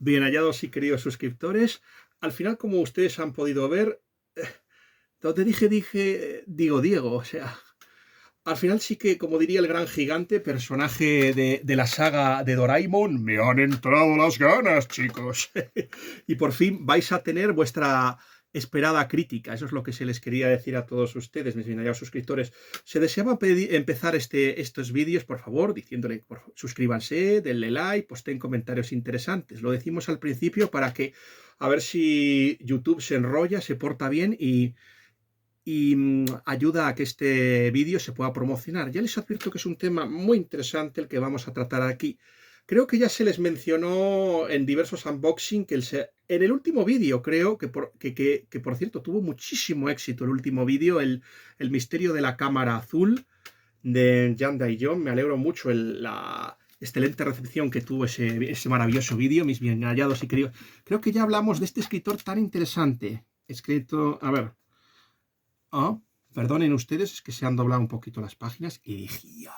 Bien hallados y queridos suscriptores. Al final, como ustedes han podido ver, donde digo Diego, o sea, al final sí que, como diría el gran gigante, personaje de la saga de Doraemon, me han entrado las ganas, chicos. Y por fin vais a tener vuestra esperada crítica. Eso es lo que se les quería decir a todos ustedes, mis bien suscriptores. Se deseaba empezar estos vídeos, por favor, diciéndole, suscríbanse, denle like, posten comentarios interesantes. Lo decimos al principio para que, a ver si YouTube se enrolla, se porta bien y ayuda a que este vídeo se pueda promocionar. Ya les advierto que es un tema muy interesante el que vamos a tratar aquí. Creo que ya se les mencionó en diversos unboxing que en el último vídeo, creo que por cierto tuvo muchísimo éxito el último vídeo, el misterio de la cámara azul de Jan Daillon. Me alegro mucho la excelente recepción que tuvo ese maravilloso vídeo, mis bien hallados y queridos. Creo que ya hablamos de este escritor tan interesante. Escrito, a ver. Perdonen ustedes, es que se han doblado un poquito las páginas. Herejía.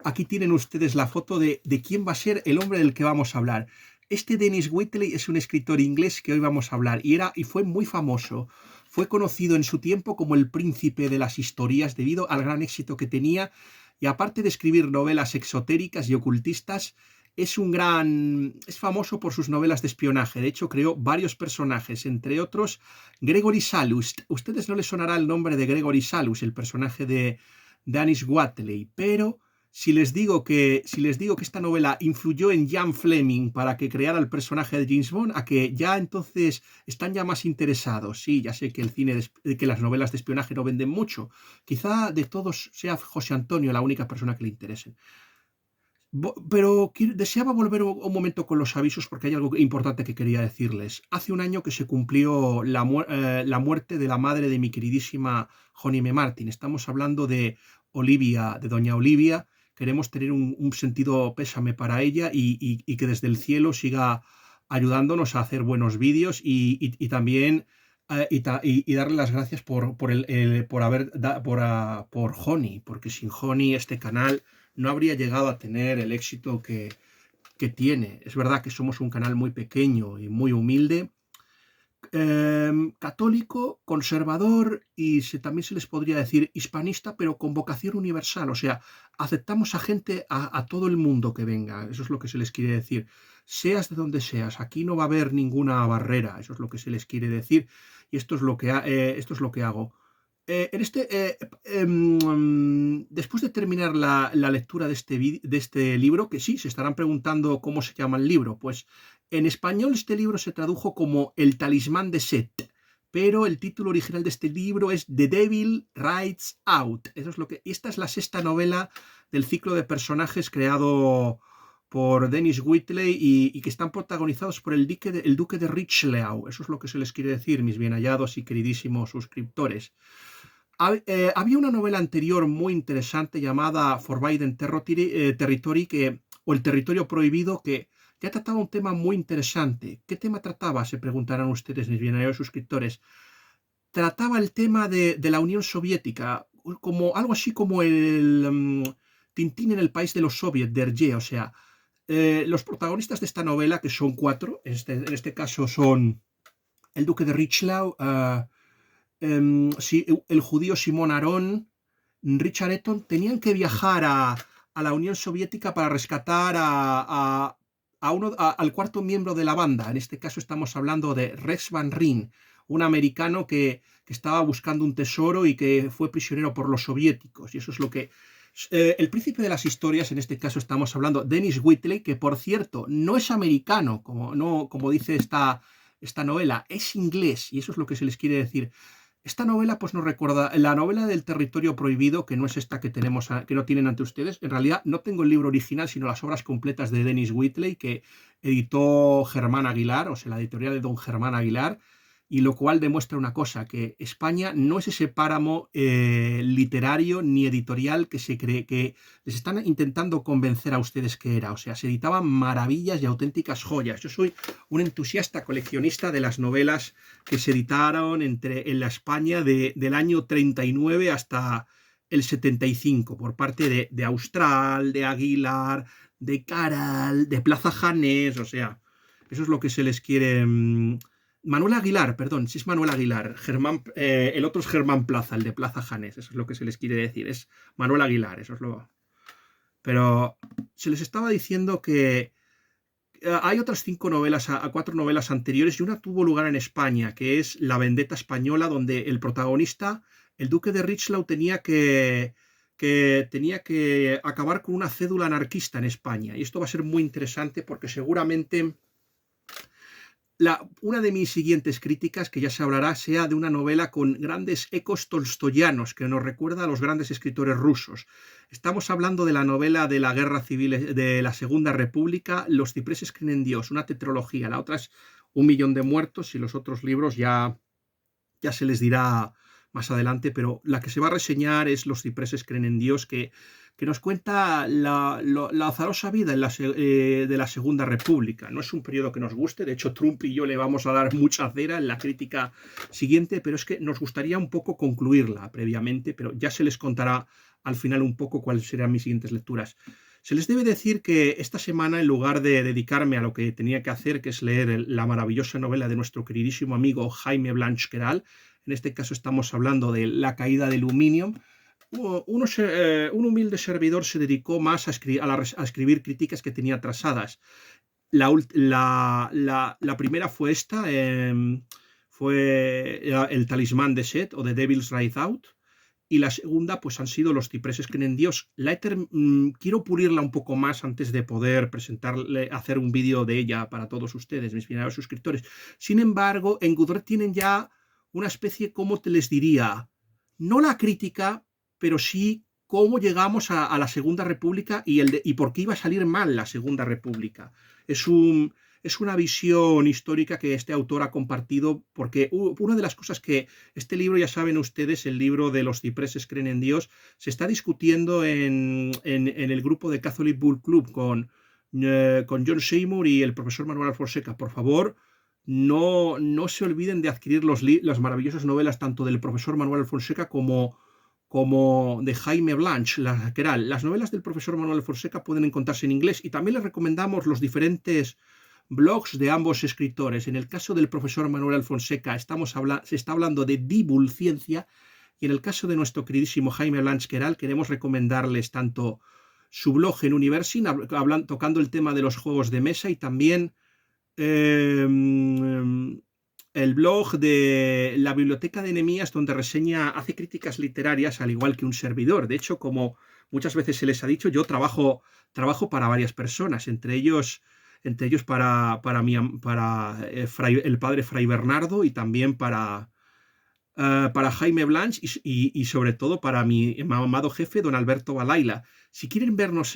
Aquí tienen ustedes la foto de quién va a ser el hombre del que vamos a hablar. Este Dennis Waitley es un escritor inglés que hoy vamos a hablar y fue muy famoso. Fue conocido en su tiempo como el príncipe de las historias debido al gran éxito que tenía, y aparte de escribir novelas exotéricas y ocultistas, es famoso por sus novelas de espionaje. De hecho, creó varios personajes, entre otros Gregory Salus. Ustedes no les sonará el nombre de Gregory Salus, el personaje de Dennis Waitley, pero si les digo que esta novela influyó en Ian Fleming para que creara el personaje de James Bond, a que ya entonces están ya más interesados. Sí, ya sé que que las novelas de espionaje no venden mucho. Quizá de todos sea José Antonio la única persona que le interese. Pero deseaba volver un momento con los avisos porque hay algo importante que quería decirles. Hace un año que se cumplió la muerte de la madre de mi queridísima Honey M. Martin. Estamos hablando de Olivia, de doña Olivia. Queremos tener un sentido pésame para ella y que desde el cielo siga ayudándonos a hacer buenos vídeos y también darle las gracias por Honey, porque sin Honey este canal no habría llegado a tener el éxito que tiene. Es verdad que somos un canal muy pequeño y muy humilde, católico, conservador y también se les podría decir hispanista, pero con vocación universal. O sea, aceptamos a gente, a todo el mundo que venga. Eso es lo que se les quiere decir. Seas de donde seas, aquí no va a haber ninguna barrera. Eso es lo que se les quiere decir y esto es lo que hago. Después de terminar la lectura de este libro, que sí, se estarán preguntando cómo se llama el libro, pues en español este libro se tradujo como El talismán de Set, pero el título original de este libro es The Devil Rides Out. Esta es la sexta novela del ciclo de personajes creado por Dennis Waitley y que están protagonizados por el duque de Richelieu. Eso es lo que se les quiere decir, mis bien hallados y queridísimos suscriptores. Había una novela anterior muy interesante llamada Forbidden Territory, o El Territorio Prohibido, que ya trataba un tema muy interesante. ¿Qué tema trataba? Se preguntarán ustedes, mis bien hallados suscriptores. Trataba el tema de la Unión Soviética, algo así como el Tintín en el país de los soviets, de Hergé. O sea, los protagonistas de esta novela, que son cuatro, en este caso son el duque de Richelieu, el judío Simón Aron, Richard Eton, tenían que viajar a la Unión Soviética para rescatar al cuarto miembro de la banda. En este caso estamos hablando de Rex Van Ryn, un americano que estaba buscando un tesoro y que fue prisionero por los soviéticos. Y eso es lo que... el príncipe de las historias, en este caso estamos hablando de Dennis Waitley, que por cierto no es americano, como dice esta novela, es inglés, y eso es lo que se les quiere decir. Esta novela pues nos recuerda la novela del Territorio Prohibido, que no es esta que no tienen ante ustedes. En realidad no tengo el libro original, sino las obras completas de Dennis Waitley, que editó Germán Aguilar, o sea, la editorial de don Germán Aguilar, y lo cual demuestra una cosa, que España no es ese páramo literario ni editorial que se cree, que les están intentando convencer a ustedes que era. O sea, se editaban maravillas y auténticas joyas. Yo soy un entusiasta coleccionista de las novelas que se editaron en la España del año 39 hasta el 75, por parte de Austral, de Aguilar, de Caral, de Plaza Janés, o sea, eso es lo que se les quiere. Manuel Aguilar, perdón, sí es Manuel Aguilar. El otro es Germán Plaza, el de Plaza Janés, eso es lo que se les quiere decir. Es Manuel Aguilar, eso es lo. Pero se les estaba diciendo que hay otras 5 novelas, a 4 novelas anteriores, y una tuvo lugar en España, que es La Vendetta Española, donde el protagonista, el duque de Richelieu, tenía que acabar con una cédula anarquista en España. Y esto va a ser muy interesante porque seguramente una de mis siguientes críticas, que ya se hablará, sea de una novela con grandes ecos tolstoyanos, que nos recuerda a los grandes escritores rusos. Estamos hablando de la novela de la Guerra Civil de la Segunda República, Los cipreses creen en Dios, una tetralogía. La otra es Un millón de muertos, y los otros libros ya se les dirá más adelante, pero la que se va a reseñar es Los cipreses creen en Dios, que nos cuenta la azarosa vida de la Segunda República. No es un periodo que nos guste, de hecho Trump y yo le vamos a dar mucha cera en la crítica siguiente, pero es que nos gustaría un poco concluirla previamente, pero ya se les contará al final un poco cuáles serán mis siguientes lecturas. Se les debe decir que esta semana, en lugar de dedicarme a lo que tenía que hacer, que es leer la maravillosa novela de nuestro queridísimo amigo Jaime Blanch Queralt, en este caso estamos hablando de La caída del Luminium, un humilde servidor se dedicó más a escribir críticas que tenía trazadas. La primera fue esta, fue El talismán de Set, o The Devil's Ride Out, y la segunda pues han sido Los cipreses creen en Dios. Quiero pulirla un poco más antes de poder hacer un vídeo de ella para todos ustedes, mis finales suscriptores. Sin embargo, en Goodreads tienen ya una especie, ¿cómo te les diría? No la crítica, pero sí cómo llegamos a la Segunda República y por qué iba a salir mal la Segunda República. Es una visión histórica que este autor ha compartido, porque una de las cosas que este libro, ya saben ustedes, el libro de Los cipreses creen en Dios, se está discutiendo en el grupo de Catholic Book Club con John Seymour y el profesor Manuel Fonseca. Por favor, no se olviden de adquirir las maravillosas novelas tanto del profesor Manuel Fonseca como de Jaime Blanch, Las novelas del profesor Manuel Fonseca pueden encontrarse en inglés, y también les recomendamos los diferentes blogs de ambos escritores. En el caso del profesor Manuel Fonseca se está hablando de divulciencia, y en el caso de nuestro queridísimo Jaime Blanch Queralt queremos recomendarles tanto su blog en Universin, tocando el tema de los juegos de mesa, y también el blog de la Biblioteca de Nehemías, donde hace críticas literarias al igual que un servidor. De hecho, como muchas veces se les ha dicho, yo trabajo para varias personas, entre ellos para el padre Fray Bernardo, y también para Jaime Blanch, y sobre todo para mi amado jefe, don Alberto Balaila. Si quieren vernos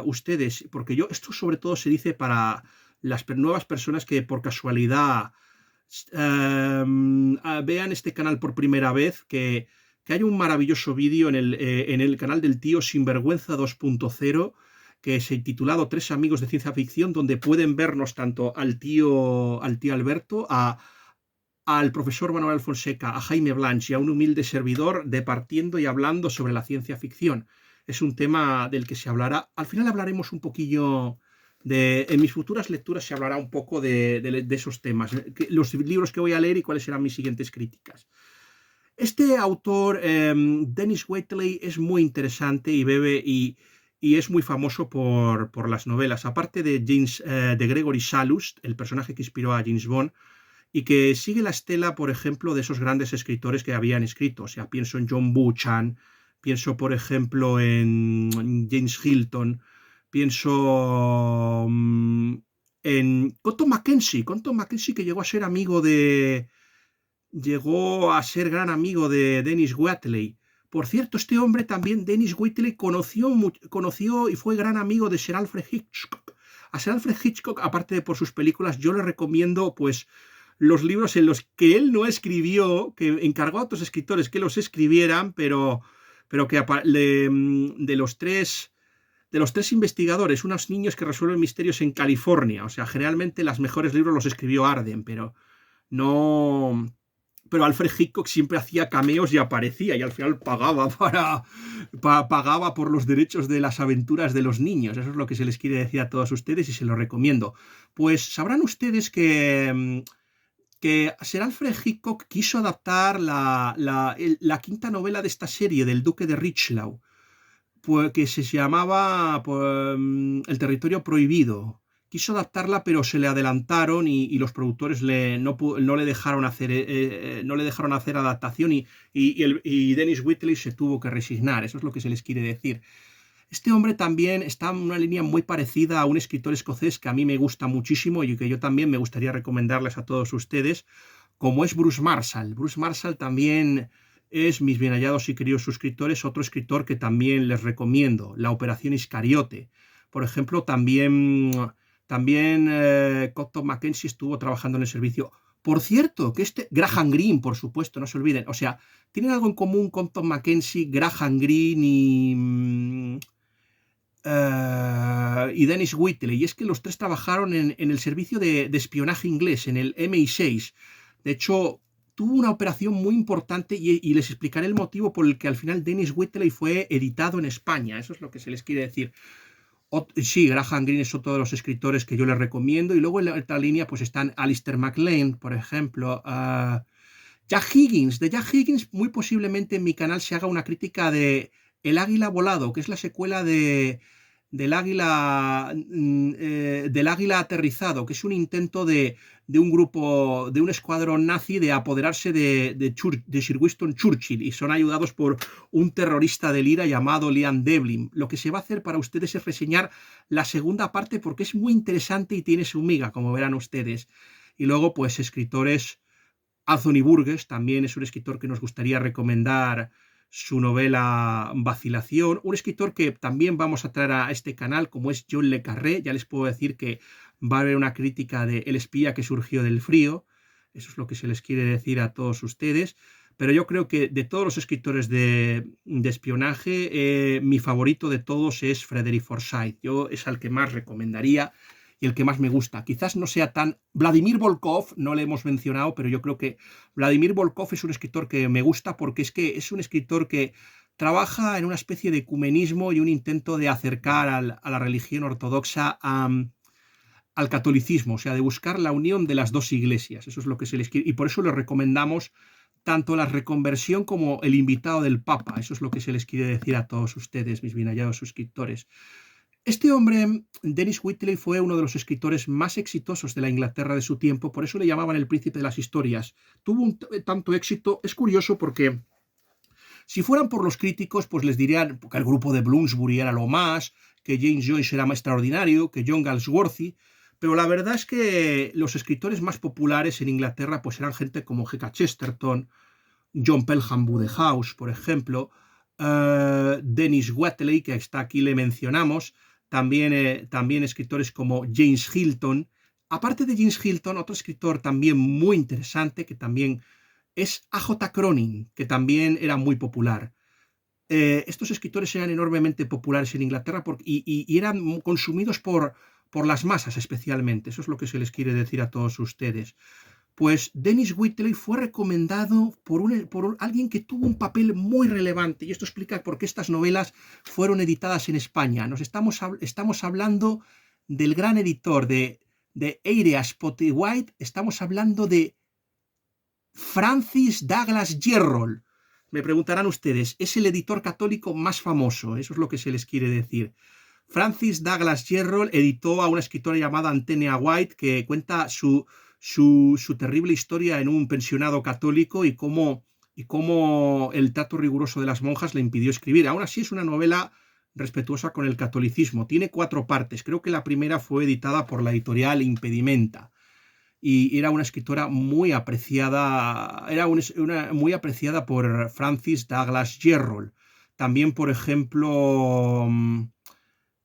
ustedes, porque esto sobre todo se dice para las nuevas personas que por casualidad vean este canal por primera vez, que hay un maravilloso vídeo en el canal del tío Sinvergüenza 2.0, que es titulado Tres amigos de ciencia ficción, donde pueden vernos tanto al tío Alberto, al profesor Manuel Fonseca, a Jaime Blanch y a un humilde servidor, departiendo y hablando sobre la ciencia ficción. Es un tema del que se hablará. Al final hablaremos un poquillo en mis futuras lecturas se hablará un poco de esos temas, los libros que voy a leer y cuáles serán mis siguientes críticas. Este autor, Dennis Waitley, es muy interesante y es muy famoso por las novelas. Aparte de Gregory Salust, el personaje que inspiró a James Bond, y que sigue la estela, por ejemplo, de esos grandes escritores que habían escrito. O sea, pienso en John Buchan, pienso, por ejemplo, en James Hilton, pienso en Cotton Mackenzie, que llegó a ser gran amigo de Dennis Waitley. Por cierto, este hombre también, Dennis Waitley, conoció y fue gran amigo de Sir Alfred Hitchcock. A Sir Alfred Hitchcock, aparte de por sus películas, yo le recomiendo pues los libros en los que él no escribió, que encargó a otros escritores que los escribieran, pero que de los tres investigadores, unos niños que resuelven misterios en California. O sea, generalmente los mejores libros los escribió Arden, pero no pero Alfred Hitchcock siempre hacía cameos y aparecía, y al final pagaba por los derechos de las aventuras de los niños. Eso es lo que se les quiere decir a todos ustedes y se lo recomiendo. Pues sabrán ustedes que Sir Alfred Hitchcock quiso adaptar la quinta novela de esta serie del Duque de Richelieu, pues, que se llamaba El territorio prohibido. Quiso adaptarla, pero se le adelantaron y los productores no le dejaron hacer adaptación y Dennis Whitley se tuvo que resignar. Eso es lo que se les quiere decir. Este hombre también está en una línea muy parecida a un escritor escocés que a mí me gusta muchísimo y que yo también me gustaría recomendarles a todos ustedes, como es Bruce Marshall. Bruce Marshall también es, mis bien hallados y queridos suscriptores, otro escritor que también les recomiendo, La Operación Iscariote. Por ejemplo, también Compton Mackenzie estuvo trabajando en el servicio. Por cierto, que Graham Greene, por supuesto, no se olviden. O sea, tienen algo en común Compton Mackenzie, Graham Greene y Dennis Whitley, y es que los tres trabajaron en el servicio de espionaje inglés, en el MI6. De hecho, tuvo una operación muy importante y les explicaré el motivo por el que al final Dennis Whitley fue editado en España. Eso es lo que se les quiere decir. Sí, Graham Greene es otro de los escritores que yo les recomiendo, y luego en la otra línea pues están Alistair MacLean, por ejemplo, Jack Higgins. De Jack Higgins muy posiblemente en mi canal se haga una crítica de El Águila Volado, que es la secuela del águila aterrizado, que es un intento de un grupo, de un escuadrón nazi de apoderarse de Sir Winston Churchill, y son ayudados por un terrorista del IRA llamado Liam Devlin. Lo que se va a hacer para ustedes es reseñar la segunda parte porque es muy interesante y tiene su miga, como verán ustedes. Y luego, pues, escritores. Anthony Burgess también es un escritor que nos gustaría recomendar su novela Vacilación, un escritor que también vamos a traer a este canal, como es John le Carré. Ya les puedo decir que va a haber una crítica de El espía que surgió del frío. Eso es lo que se les quiere decir a todos ustedes. Pero yo creo que de todos los escritores de espionaje, mi favorito de todos es Frederick Forsyth. Yo es al que más recomendaría y el que más me gusta. Quizás no sea tan... Vladimir Volkov, no le hemos mencionado, pero yo creo que Vladimir Volkov es un escritor que me gusta porque es que es un escritor que trabaja en una especie de ecumenismo y un intento de acercar a la religión ortodoxa al catolicismo, o sea, de buscar la unión de las dos iglesias. Eso es lo que se les quiere, y por eso les recomendamos tanto la reconversión como el invitado del Papa. Eso es lo que se les quiere decir a todos ustedes, mis bien hallados suscriptores. Este hombre, Dennis Whitley, fue uno de los escritores más exitosos de la Inglaterra de su tiempo, por eso le llamaban el príncipe de las historias. Tuvo tanto éxito, es curioso porque si fueran por los críticos, pues les dirían que el grupo de Bloomsbury era lo más, que James Joyce era más extraordinario, que John Galsworthy, pero la verdad es que los escritores más populares en Inglaterra pues eran gente como G.K. Chesterton, John Pelham Wodehouse, por ejemplo, Dennis Whateley, que está aquí le mencionamos, también escritores como James Hilton. Aparte de James Hilton, otro escritor también muy interesante, que también es A.J. Cronin, que también era muy popular. Estos escritores eran enormemente populares en Inglaterra y eran consumidos por las masas especialmente. Eso es lo que se les quiere decir a todos ustedes. Pues Dennis Whitley fue recomendado por alguien que tuvo un papel muy relevante, y esto explica por qué estas novelas fueron editadas en España. Estamos hablando del gran editor de Eyre Spottywhite, estamos hablando de Francis Douglas Jerrold. Me preguntarán ustedes, es el editor católico más famoso, eso es lo que se les quiere decir. Francis Douglas Jerrold editó a una escritora llamada Antonia White, que cuenta su terrible historia en un pensionado católico y cómo el trato riguroso de las monjas le impidió escribir. Aún así es una novela respetuosa con el catolicismo. Tiene 4 partes. Creo que la primera fue editada por la editorial Impedimenta y era una escritora muy apreciada, muy apreciada por Francis Douglas Jerrold. También, por ejemplo,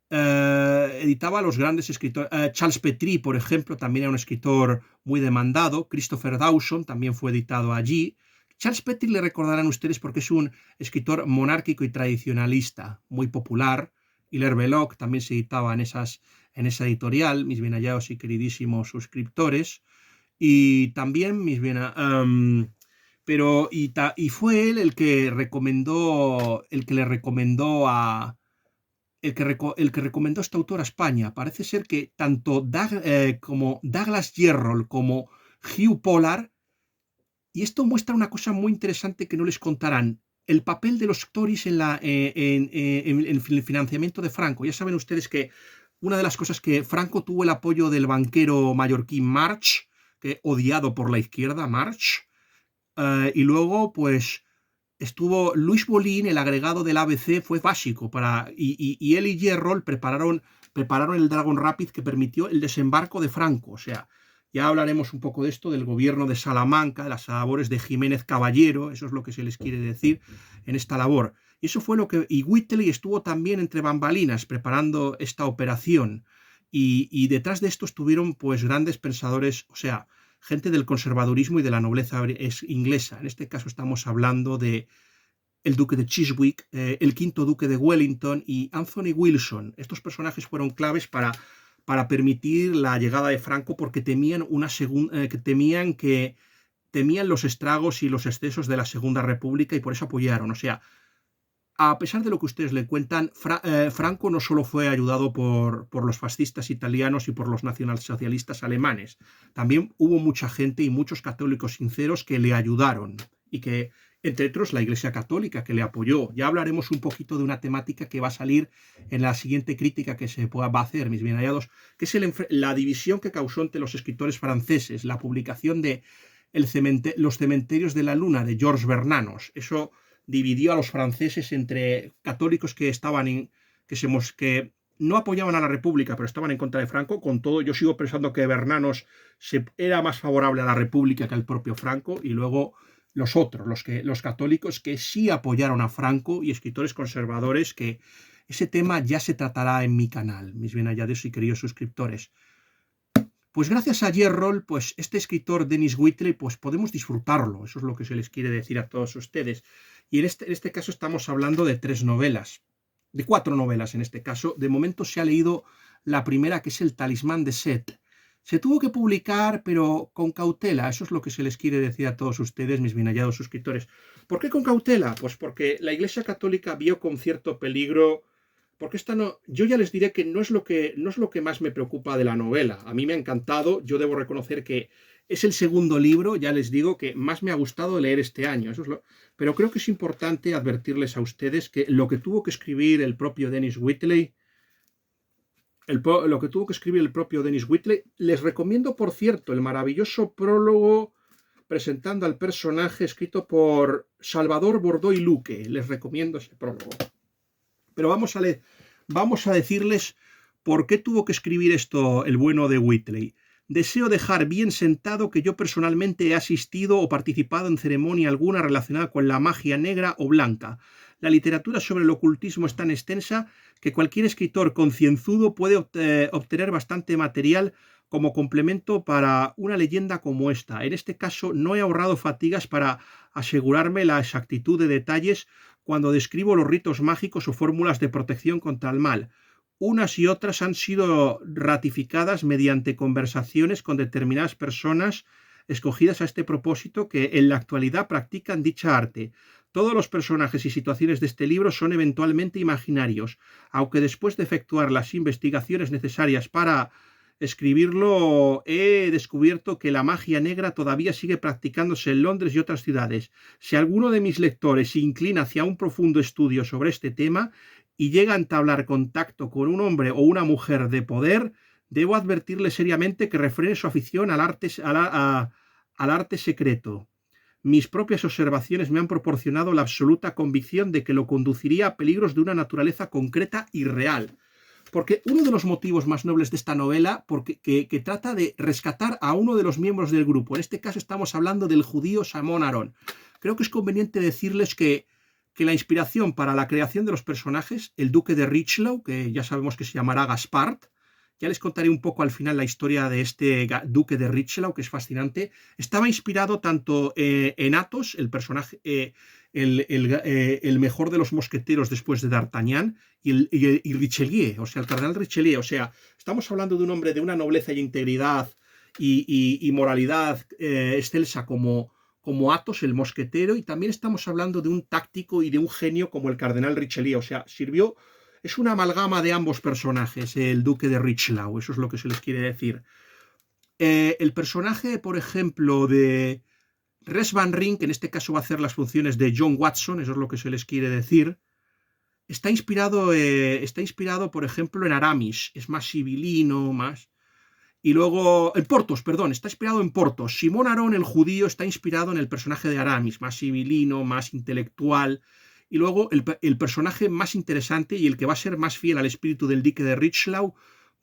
editaba a los grandes escritores. Charles Petrie, por ejemplo, también era un escritor muy demandado. Christopher Dawson también fue editado allí. Charles Petrie le recordarán ustedes porque es un escritor monárquico y tradicionalista muy popular. Hilaire Belloc también se editaba en esa editorial, mis bien hallados y queridísimos suscriptores. Y también pero y fue él el que recomendó, el que recomendó a este autor a España. Parece ser que tanto como Douglas Jerrold como Hugh Pollard, y esto muestra una cosa muy interesante que no les contarán, el papel de los Tories en el financiamiento de Franco. Ya saben ustedes que una de las cosas que Franco tuvo el apoyo del banquero mallorquín March, que odiado por la izquierda, March, y luego pues estuvo Luis Bolín, el agregado del ABC, fue básico y él y Jerrold prepararon el Dragon Rapid que permitió el desembarco de Franco. O sea, ya hablaremos un poco de esto, del gobierno de Salamanca, de las labores de Jiménez Caballero, eso es lo que se les quiere decir en esta labor. Y eso fue y Whiteley estuvo también entre bambalinas preparando esta operación. Y detrás de esto estuvieron pues grandes pensadores, o sea, gente del conservadurismo y de la nobleza inglesa. En este caso estamos hablando de el duque de Chiswick, el quinto duque de Wellington y Anthony Wilson. Estos personajes fueron claves para permitir la llegada de Franco porque temían temían los estragos y los excesos de la Segunda República y por eso apoyaron. O sea, a pesar de lo que ustedes le cuentan, Franco no solo fue ayudado por los fascistas italianos y por los nacionalsocialistas alemanes, también hubo mucha gente y muchos católicos sinceros que le ayudaron y que, entre otros, la Iglesia Católica que le apoyó. Ya hablaremos un poquito de una temática que va a salir en la siguiente crítica que va a hacer, mis bien hallados, que es la división que causó entre los escritores franceses, la publicación de Los cementerios de la luna de Georges Bernanos. Eso dividió a los franceses entre católicos que no apoyaban a la República, pero estaban en contra de Franco. Con todo, yo sigo pensando que Bernanos era más favorable a la República que al propio Franco, y luego los otros, los católicos que sí apoyaron a Franco, y escritores conservadores, que ese tema ya se tratará en mi canal, mis bien hallados y queridos suscriptores. Pues gracias a Jerrold, pues este escritor Denis Whiteley, pues podemos disfrutarlo. Eso es lo que se les quiere decir a todos ustedes. Y en este caso estamos hablando de 4 novelas en este caso. De momento se ha leído la primera, que es El talismán de Set. Se tuvo que publicar, pero con cautela. Eso es lo que se les quiere decir a todos ustedes, mis bien hallados suscriptores. ¿Por qué con cautela? Pues porque la Iglesia Católica vio con cierto peligro. Porque yo ya les diré que no es lo que más me preocupa de la novela. A mí me ha encantado, yo debo reconocer que es el segundo libro, ya les digo, que más me ha gustado leer este año. Pero creo que es importante advertirles a ustedes que lo que tuvo que escribir el propio Denis Whiteley, les recomiendo, por cierto, el maravilloso prólogo presentando al personaje escrito por Salvador Bordoy Luque. Les recomiendo ese prólogo. Pero vamos a decirles por qué tuvo que escribir esto el bueno de Whiteley. Deseo dejar bien sentado que yo personalmente he asistido o participado en ceremonia alguna relacionada con la magia negra o blanca. La literatura sobre el ocultismo es tan extensa que cualquier escritor concienzudo puede obtener bastante material como complemento para una leyenda como esta. En este caso no he ahorrado fatigas para asegurarme la exactitud de detalles cuando describo los ritos mágicos o fórmulas de protección contra el mal. Unas y otras han sido ratificadas mediante conversaciones con determinadas personas escogidas a este propósito que en la actualidad practican dicha arte. Todos los personajes y situaciones de este libro son eventualmente imaginarios, aunque después de efectuar las investigaciones necesarias para escribirlo, he descubierto que la magia negra todavía sigue practicándose en Londres y otras ciudades. Si alguno de mis lectores se inclina hacia un profundo estudio sobre este tema y llega a entablar contacto con un hombre o una mujer de poder, debo advertirle seriamente que refrene su afición al arte secreto. Mis propias observaciones me han proporcionado la absoluta convicción de que lo conduciría a peligros de una naturaleza concreta y real. Porque uno de los motivos más nobles de esta novela, que trata de rescatar a uno de los miembros del grupo, en este caso estamos hablando del judío Shimon Aron. Creo que es conveniente decirles que la inspiración para la creación de los personajes, el duque de Richelieu, que ya sabemos que se llamará Gaspard, ya les contaré un poco al final la historia de este duque de Richelieu, que es fascinante, estaba inspirado tanto en Athos, el personaje, el mejor de los mosqueteros después de D'Artagnan, y Richelieu, o sea, el cardenal Richelieu. O sea, estamos hablando de un hombre de una nobleza y integridad y moralidad excelsa como como Athos, el mosquetero, y también estamos hablando de un táctico y de un genio como el cardenal Richelieu. O sea, sirvió, es una amalgama de ambos personajes, el duque de Richelieu, eso es lo que se les quiere decir. El personaje, por ejemplo, de Res Van Ryn, que en este caso va a hacer las funciones de John Watson, eso es lo que se les quiere decir, está inspirado, por ejemplo, en Aramis, es más sibilino, más... Y luego, en Porthos, perdón, está inspirado en Porthos. Simón Arón, el judío, está inspirado en el personaje de Aramis, más sibilino, más intelectual. Y luego el personaje más interesante y el que va a ser más fiel al espíritu del duque de Richelieu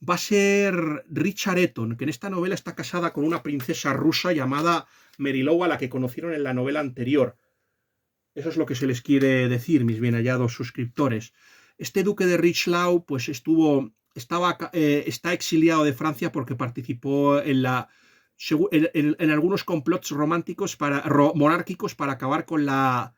va a ser Richard Eton, que en esta novela está casada con una princesa rusa llamada Merilou, a la que conocieron en la novela anterior. Eso es lo que se les quiere decir, mis bien hallados suscriptores. Este duque de Richelieu, pues está exiliado de Francia porque participó en algunos complots monárquicos para acabar con la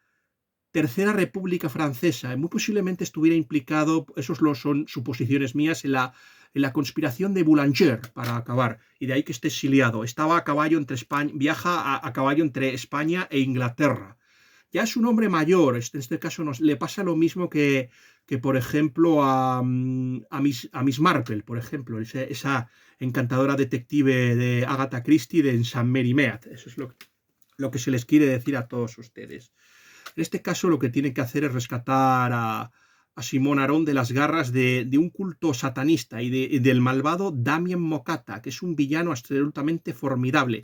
Tercera República Francesa. Muy posiblemente estuviera implicado, son suposiciones mías, en la conspiración de Boulanger para acabar, y de ahí que esté exiliado. Estaba a caballo entre España, viaja a caballo entre España e Inglaterra. Ya es un hombre mayor, en este caso le pasa lo mismo que por ejemplo, a Miss Marple, por ejemplo, esa encantadora detective de Agatha Christie de St. Mary Mead. Eso es lo que se les quiere decir a todos ustedes. En este caso lo que tiene que hacer es rescatar a Simón Arón de las garras de un culto satanista y del malvado Damien Mokata, que es un villano absolutamente formidable.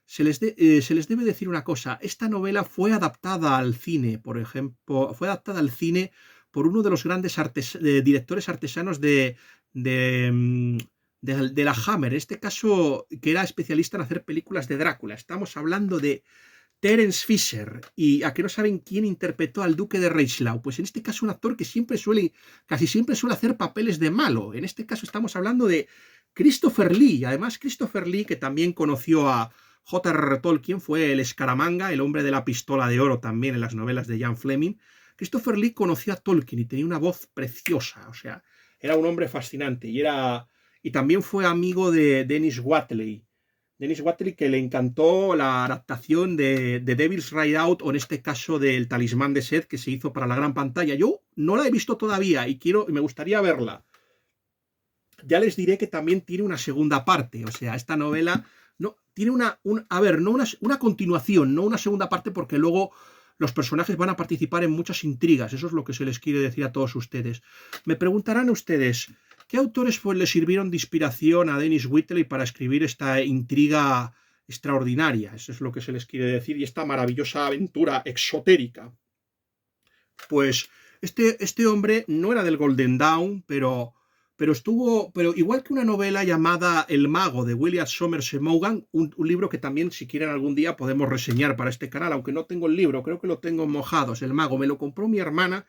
Se les debe decir una cosa, esta novela fue adaptada al cine, por ejemplo, por uno de los grandes directores artesanos de la Hammer, en este caso, que era especialista en hacer películas de Drácula. Estamos hablando de Terence Fisher. ¿Y a que no saben quién interpretó al duque de Richelieu? Pues en este caso un actor que casi siempre suele hacer papeles de malo. En este caso estamos hablando de Christopher Lee. Además, Christopher Lee, que también conoció a J.R.R. Tolkien, fue el Escaramanga, el hombre de la pistola de oro también en las novelas de Ian Fleming. Christopher Lee conoció a Tolkien y tenía una voz preciosa, o sea, era un hombre fascinante y también fue amigo de Dennis Whateley. Dennis Whateley, que le encantó la adaptación de Devil's Ride Out, o en este caso del Talismán de Seth, que se hizo para la gran pantalla. Yo no la he visto todavía y me gustaría verla. Ya les diré que también tiene una segunda parte, o sea, esta novela no tiene una continuación, no una segunda parte, porque luego los personajes van a participar en muchas intrigas. Eso es lo que se les quiere decir a todos ustedes. Me preguntarán ustedes, ¿qué autores le sirvieron de inspiración a Dennis Whateley para escribir esta intriga extraordinaria? Eso es lo que se les quiere decir, y esta maravillosa aventura exotérica. Pues este hombre no era del Golden Dawn, pero igual que una novela llamada El mago de William Somerset Maugham, un libro que también, si quieren, algún día podemos reseñar para este canal, aunque no tengo el libro, creo que lo tengo en Mojados. El mago me lo compró mi hermana.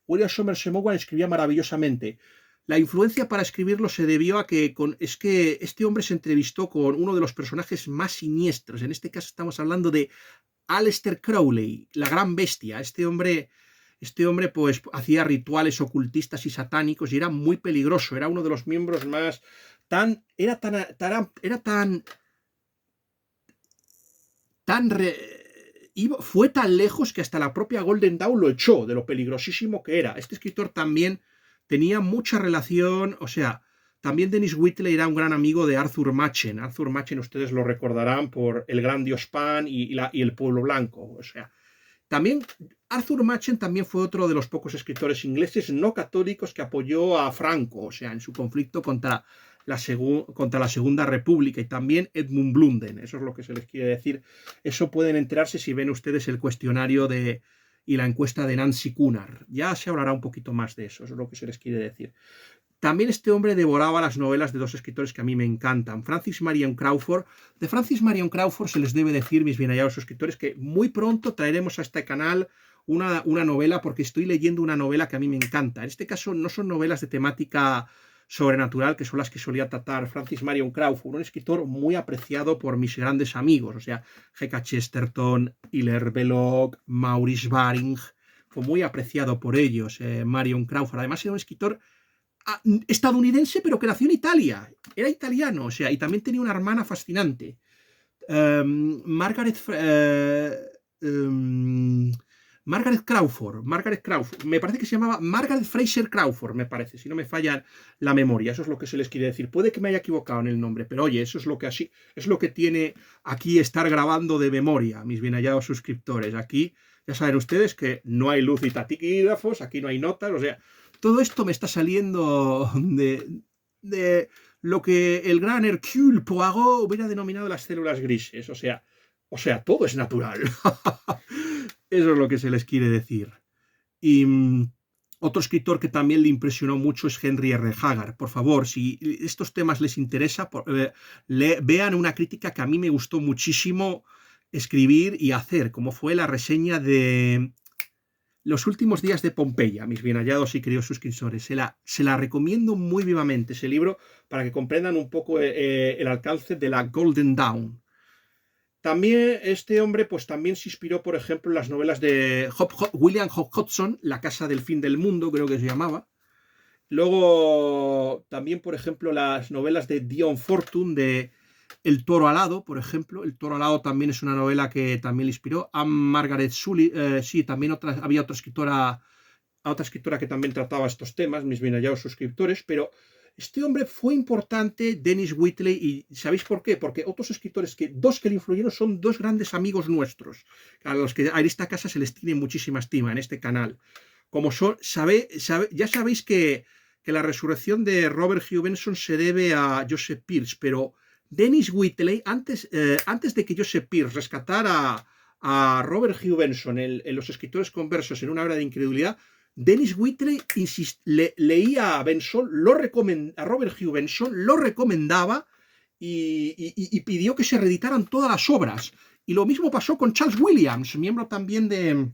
William Somerset Maugham escribía maravillosamente. La influencia para escribirlo se debió a que este hombre se entrevistó con uno de los personajes más siniestros. En este caso estamos hablando de Aleister Crowley, la gran bestia. Este hombre pues hacía rituales ocultistas y satánicos y era muy peligroso. Era uno de los miembros más fue tan lejos que hasta la propia Golden Dawn lo echó de lo peligrosísimo que era. Este escritor también tenía mucha relación, o sea, también Dennis Whateley era un gran amigo de Arthur Machen. Arthur Machen, ustedes lo recordarán por El Gran Dios Pan y El Pueblo Blanco. O sea, también Arthur Machen también fue otro de los pocos escritores ingleses no católicos que apoyó a Franco, o sea, en su conflicto contra la Segunda República, y también Edmund Blunden. Eso es lo que se les quiere decir. Eso pueden enterarse si ven ustedes el cuestionario y la encuesta de Nancy Cunard. Ya se hablará un poquito más de eso, eso es lo que se les quiere decir. También este hombre devoraba las novelas de dos escritores que a mí me encantan, Francis Marion Crawford. De Francis Marion Crawford se les debe decir, mis bien hallados suscriptores, que muy pronto traeremos a este canal una novela, porque estoy leyendo una novela que a mí me encanta. En este caso no son novelas de temática sobrenatural, que son las que solía tratar Francis Marion Crawford, un escritor muy apreciado por mis grandes amigos, o sea, G.K. Chesterton, Hilaire Belloc, Maurice Baring. Fue muy apreciado por ellos, Marion Crawford. Además era un escritor estadounidense, pero que nació en Italia. Era italiano, o sea, y también tenía una hermana fascinante. Margaret Margaret Crawford, me parece que se llamaba Margaret Fraser Crawford, me parece, si no me falla la memoria, eso es lo que se les quiere decir. Puede que me haya equivocado en el nombre, pero oye, eso es lo que así, es lo que tiene aquí estar grabando de memoria, mis bien hallados suscriptores. Aquí ya saben ustedes que no hay luz y taquígrafos, aquí no hay notas, o sea, todo esto me está saliendo de lo que el gran Hercule Poirot hubiera denominado las células grises, o sea, todo es natural. Eso es lo que se les quiere decir. Y otro escritor que también le impresionó mucho es Henry R. Haggard. Por favor, si estos temas les interesa, vean una crítica que a mí me gustó muchísimo escribir y hacer, como fue la reseña de Los últimos días de Pompeya, mis bien hallados y queridos suscriptores. Se la recomiendo muy vivamente, ese libro, para que comprendan un poco el alcance de la Golden Dawn. También este hombre pues también se inspiró, por ejemplo, en las novelas de William Hodgson, La casa del fin del mundo, creo que se llamaba. Luego también, por ejemplo, las novelas de Dion Fortune, de El toro alado, por ejemplo. El toro alado también es una novela que también le inspiró. A Margaret Sully, sí, también había otra escritora que también trataba estos temas, mis bien hallados suscriptores, pero este hombre fue importante, Dennis Wheatley, y ¿sabéis por qué? Porque otros escritores, dos que le influyeron, son dos grandes amigos nuestros, a los que en esta casa se les tiene muchísima estima, en este canal. Como son, ya sabéis que la resurrección de Robert Hugh Benson se debe a Joseph Pierce, pero Dennis Wheatley, antes de que Joseph Pierce rescatara a Robert Hugh Benson en Los escritores conversos en una hora de incredulidad, Dennis Wheatley leía a Benson, a Robert Hugh Benson, lo recomendaba y pidió que se reeditaran todas las obras. Y lo mismo pasó con Charles Williams, miembro también de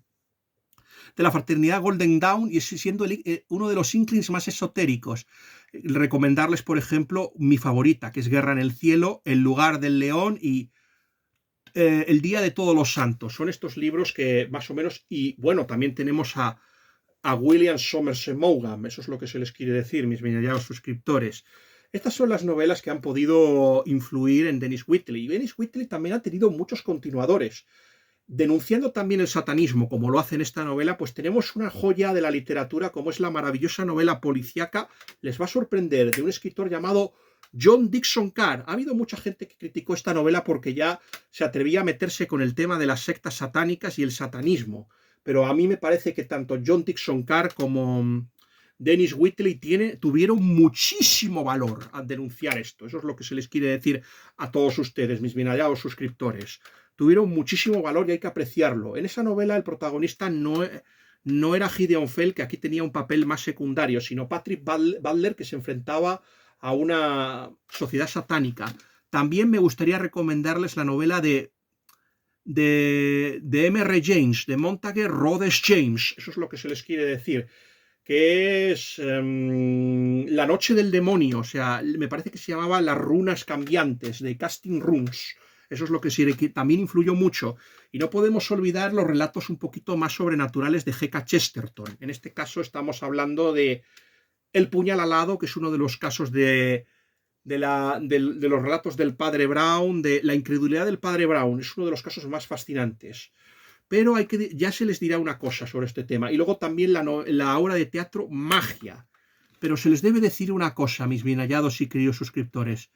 la fraternidad Golden Dawn y siendo uno de los inklings más esotéricos. Recomendarles, por ejemplo, mi favorita, que es Guerra en el cielo, El lugar del león y El día de todos los santos. Son estos libros que más o menos, y bueno, también tenemos a William Somerset Maugham, eso es lo que se les quiere decir, mis bien hallados suscriptores. Estas son las novelas que han podido influir en Dennis Wheatley. Y Dennis Wheatley también ha tenido muchos continuadores. Denunciando también el satanismo, como lo hace en esta novela, pues tenemos una joya de la literatura, como es la maravillosa novela policíaca, les va a sorprender, de un escritor llamado John Dickson Carr. Ha habido mucha gente que criticó esta novela porque ya se atrevía a meterse con el tema de las sectas satánicas y el satanismo. Pero a mí me parece que tanto John Dickson Carr como Dennis Wheatley tuvieron muchísimo valor al denunciar esto. Eso es lo que se les quiere decir a todos ustedes, mis bien hallados suscriptores. Tuvieron muchísimo valor y hay que apreciarlo. En esa novela el protagonista no era Gideon Fell, que aquí tenía un papel más secundario, sino Patrick Butler, que se enfrentaba a una sociedad satánica. También me gustaría recomendarles la novela de M.R. James, de Montague Rhodes James, eso es lo que se les quiere decir, que es La noche del demonio, o sea, me parece que se llamaba Las runas cambiantes, de Casting Runes. Eso es lo que también influyó mucho. Y no podemos olvidar los relatos un poquito más sobrenaturales de G.K. Chesterton. En este caso estamos hablando de El puñal alado, que es uno de los casos de los relatos del padre Brown, de la incredulidad del padre Brown. Es uno de los casos más fascinantes. Pero ya se les dirá una cosa sobre este tema. Y luego también la obra de teatro Magia. Pero se les debe decir una cosa, mis bien hallados y queridos suscriptores.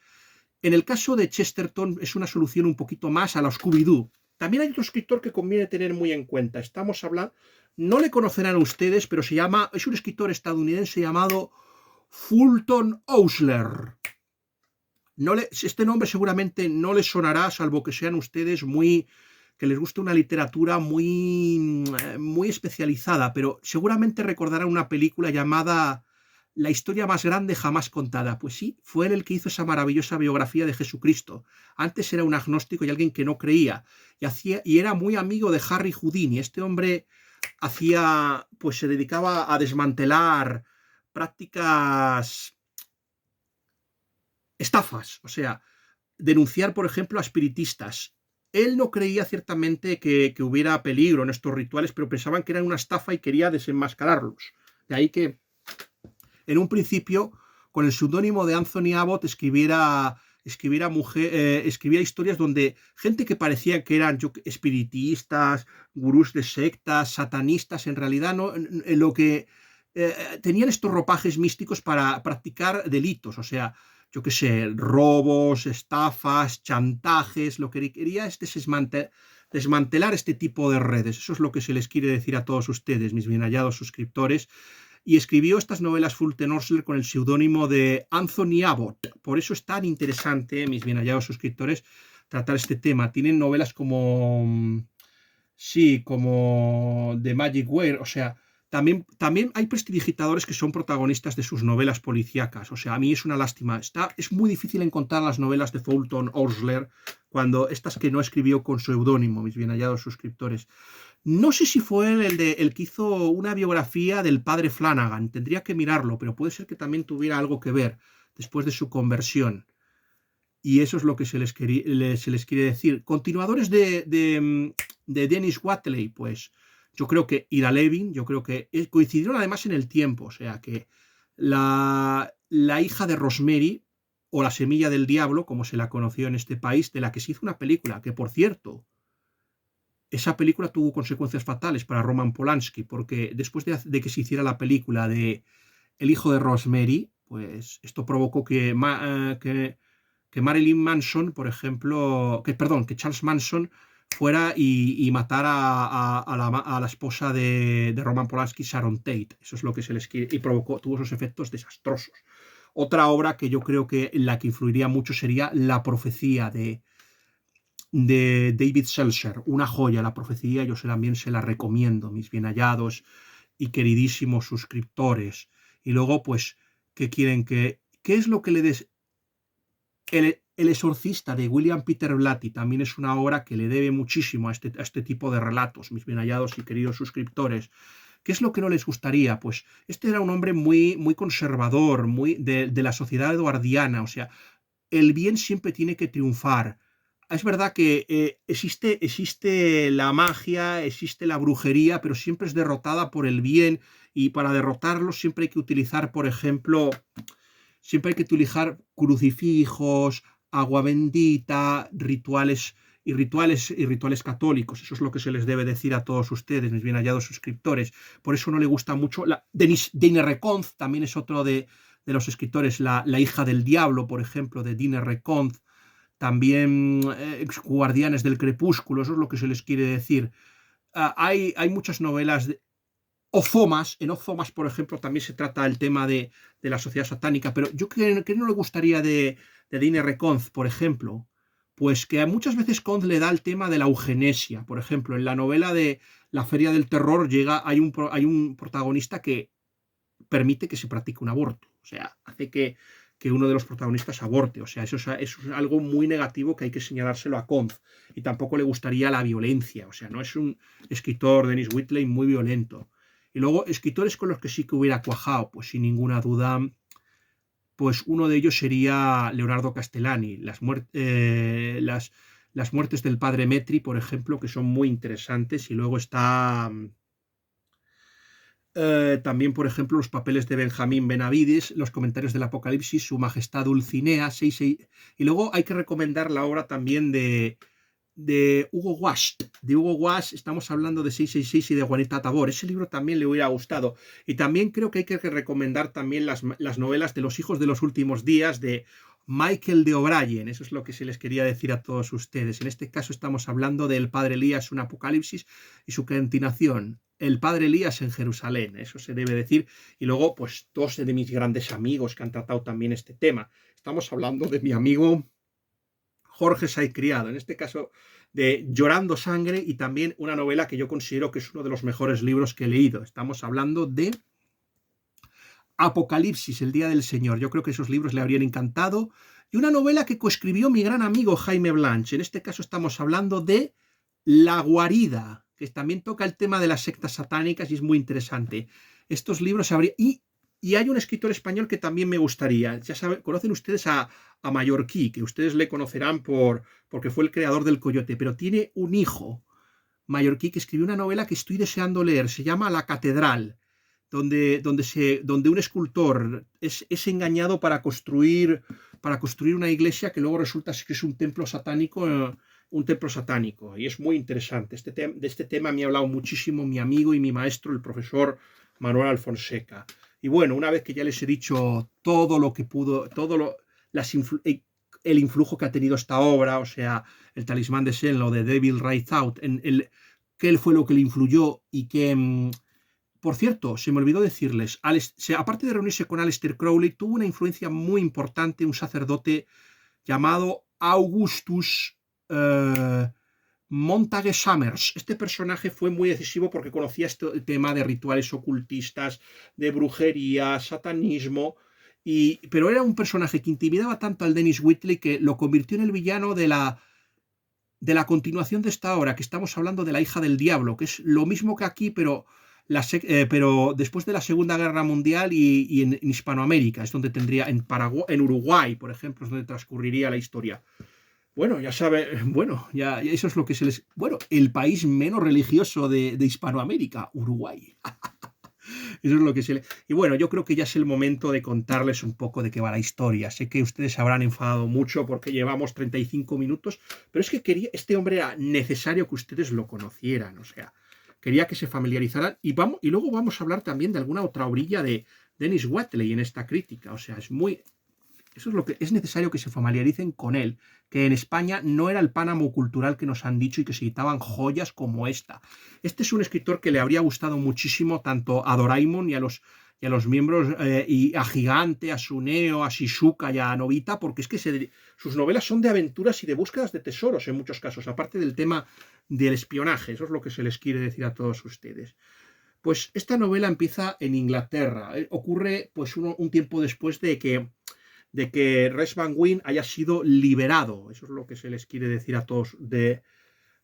En el caso de Chesterton es una solución un poquito más a la Scooby-Doo. También hay otro escritor que conviene tener muy en cuenta. Estamos hablando, no le conocerán ustedes, pero es un escritor estadounidense llamado Fulton Oursler. Este nombre seguramente no les sonará, salvo que sean ustedes que les guste una literatura muy especializada, pero seguramente recordarán una película llamada La historia más grande jamás contada. Pues sí, fue él el que hizo esa maravillosa biografía de Jesucristo. Antes era un agnóstico y alguien que no creía, y era muy amigo de Harry Houdini. Este hombre se dedicaba a desmantelar prácticas estafas, o sea, denunciar, por ejemplo, a espiritistas. Él no creía ciertamente que hubiera peligro en estos rituales, pero pensaban que eran una estafa y quería desenmascararlos. De ahí que, en un principio, con el seudónimo de Anthony Abbott, escribiera escribía historias donde gente que parecía que eran espiritistas, gurús de sectas, satanistas, en realidad no, lo que tenían estos ropajes místicos para practicar delitos, o sea, yo qué sé, robos, estafas, chantajes, lo que quería es desmantelar este tipo de redes. Eso es lo que se les quiere decir a todos ustedes, mis bien hallados suscriptores. Y escribió estas novelas Fulton Osler con el seudónimo de Anthony Abbott. Por eso es tan interesante, mis bien hallados suscriptores, tratar este tema. Tienen novelas como, sí, como The Magic Wire, o sea, también hay prestidigitadores que son protagonistas de sus novelas policíacas. O sea, a mí es una lástima. Es muy difícil encontrar las novelas de Fulton Osler cuando estas que no escribió con seudónimo, mis bien hallados suscriptores. No sé si fue el que hizo una biografía del padre Flanagan. Tendría que mirarlo, pero puede ser que también tuviera algo que ver después de su conversión. Y eso es lo que se les quiere decir. Continuadores de Dennis Whateley, pues yo creo que Ida Levin, yo creo que coincidieron además en el tiempo, o sea que la hija de Rosemary, o la semilla del diablo, como se la conoció en este país, de la que se hizo una película, que por cierto, esa película tuvo consecuencias fatales para Roman Polanski, porque después de que se hiciera la película de El hijo de Rosemary, pues esto provocó que Marilyn Manson, por ejemplo, que Charles Manson fuera y matara a la esposa de Roman Polanski, Sharon Tate. Eso es lo que se les quiere, y tuvo esos efectos desastrosos. Otra obra que yo creo que en la que influiría mucho sería La profecía de David Seltzer, una joya, La profecía. Yo también se la recomiendo, mis bien hallados y queridísimos suscriptores. Y luego, pues, ¿qué quieren qué es lo que le des? El exorcista de William Peter Blatty también es una obra que le debe muchísimo a este tipo de relatos, mis bien hallados y queridos suscriptores. ¿Qué es lo que no les gustaría? Pues este era un hombre muy, muy conservador, muy de la sociedad eduardiana, o sea, el bien siempre tiene que triunfar. Es verdad que existe la magia, existe la brujería, pero siempre es derrotada por el bien, y para derrotarlo siempre hay que utilizar, por ejemplo, siempre hay que utilizar crucifijos, agua bendita, rituales católicos. Eso es lo que se les debe decir a todos ustedes, mis bien hallados suscriptores. Por eso no le gusta mucho. Dine Reconz también es otro de los escritores. La hija del diablo, por ejemplo, de Dine Reconz. También Guardianes del Crepúsculo. Eso es lo que se les quiere decir. Hay muchas novelas en Ozomas, por ejemplo, también se trata el tema de la sociedad satánica, pero yo que no le gustaría de Dine Reconz, por ejemplo, pues que muchas veces Conz le da el tema de la eugenesia. Por ejemplo, en la novela de La Feria del Terror hay un protagonista que permite que se practique un aborto, o sea, hace que uno de los protagonistas aborte, o sea, eso es algo muy negativo que hay que señalárselo a Conz. Y tampoco le gustaría la violencia, o sea, no es un escritor, Dennis Whateley, muy violento. Y luego, escritores con los que sí que hubiera cuajado, pues sin ninguna duda, pues uno de ellos sería Leonardo Castellani, las muertes del padre Metri, por ejemplo, que son muy interesantes. Y luego está también, por ejemplo, los papeles de Benjamín Benavides, los comentarios del Apocalipsis, Su Majestad Dulcinea, y luego hay que recomendar la obra también de Hugo Wash. De Hugo Wash estamos hablando de 666 y de Juanita Tabor. Ese libro también le hubiera gustado. Y también creo que hay que recomendar también las novelas de Los hijos de los últimos días de Michael de O'Brien. Eso es lo que se les quería decir a todos ustedes. En este caso estamos hablando del Padre Elías, un Apocalipsis, y su continuación, El Padre Elías en Jerusalén. Eso se debe decir. Y luego, pues, dos de mis grandes amigos que han tratado también este tema. Estamos hablando de mi amigo Jorge Say Criado, en este caso de Llorando Sangre, y también una novela que yo considero que es uno de los mejores libros que he leído. Estamos hablando de Apocalipsis, el Día del Señor. Yo creo que esos libros le habrían encantado. Y una novela que coescribió mi gran amigo Jaime Blanch. En este caso estamos hablando de La Guarida, que también toca el tema de las sectas satánicas y es muy interesante. Estos libros habría... Y hay un escritor español que también me gustaría. Ya saben, conocen ustedes a Mallorquí, que ustedes le conocerán porque fue el creador del Coyote, pero tiene un hijo, Mallorquí, que escribió una novela que estoy deseando leer. Se llama La Catedral. donde un escultor es engañado para construir una iglesia que luego resulta que es un templo satánico. Y es muy interesante. De este tema me ha hablado muchísimo mi amigo y mi maestro, el profesor Manuel Alfonseca. Y bueno, una vez que ya les he dicho todo lo que pudo, el influjo que ha tenido esta obra, o sea, el talismán de Senlo, de Devil Rides Out, qué fue lo que le influyó y que, por cierto, se me olvidó decirles, aparte de reunirse con Aleister Crowley, tuvo una influencia muy importante un sacerdote llamado Augustus Montague Summers. Este personaje fue muy decisivo porque conocía este tema de rituales ocultistas, de brujería, satanismo, pero era un personaje que intimidaba tanto al Dennis Whitley que lo convirtió en el villano de la continuación de esta obra, que estamos hablando de La hija del diablo, que es lo mismo que aquí, pero después de la Segunda Guerra Mundial y en Hispanoamérica, es donde tendría, en Uruguay, por ejemplo, es donde transcurriría la historia. Bueno, ya saben, ya eso es lo que el país menos religioso de Hispanoamérica, Uruguay. Eso es lo que Y bueno, yo creo que ya es el momento de contarles un poco de qué va la historia. Sé que ustedes se habrán enfadado mucho porque llevamos 35 minutos, pero es que este hombre era necesario que ustedes lo conocieran, o sea, quería que se familiarizaran y luego vamos a hablar también de alguna otra orilla de Dennis Waitley en esta crítica, o sea, eso es lo que es necesario que se familiaricen con él, que en España no era el pánamo cultural que nos han dicho y que se editaban joyas como esta. Este es un escritor que le habría gustado muchísimo tanto a Doraemon y a los miembros, y a Gigante, a Suneo, a Shizuka y a Nobita, porque es que sus novelas son de aventuras y de búsquedas de tesoros en muchos casos, aparte del tema del espionaje. Eso es lo que se les quiere decir a todos ustedes. Pues esta novela empieza en Inglaterra. Ocurre pues un tiempo después de que Res Van Wyn haya sido liberado. Eso es lo que se les quiere decir a todos.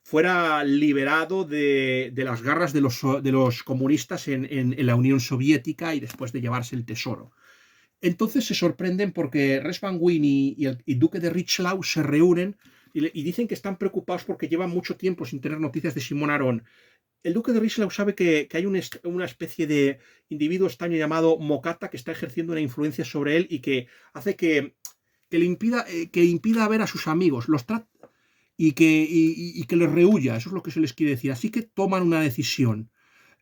Fuera liberado de las garras de los comunistas en la Unión Soviética y después de llevarse el tesoro. Entonces se sorprenden porque Res Van Wyn y el duque de Richelieu se reúnen y dicen que están preocupados porque llevan mucho tiempo sin tener noticias de Simón Arón. El duque de Richelieu sabe que hay una especie de individuo extraño llamado Mokata que está ejerciendo una influencia sobre él y que hace que le impida ver a sus amigos, los trata y que les rehuya. Eso es lo que se les quiere decir. Así que toman una decisión.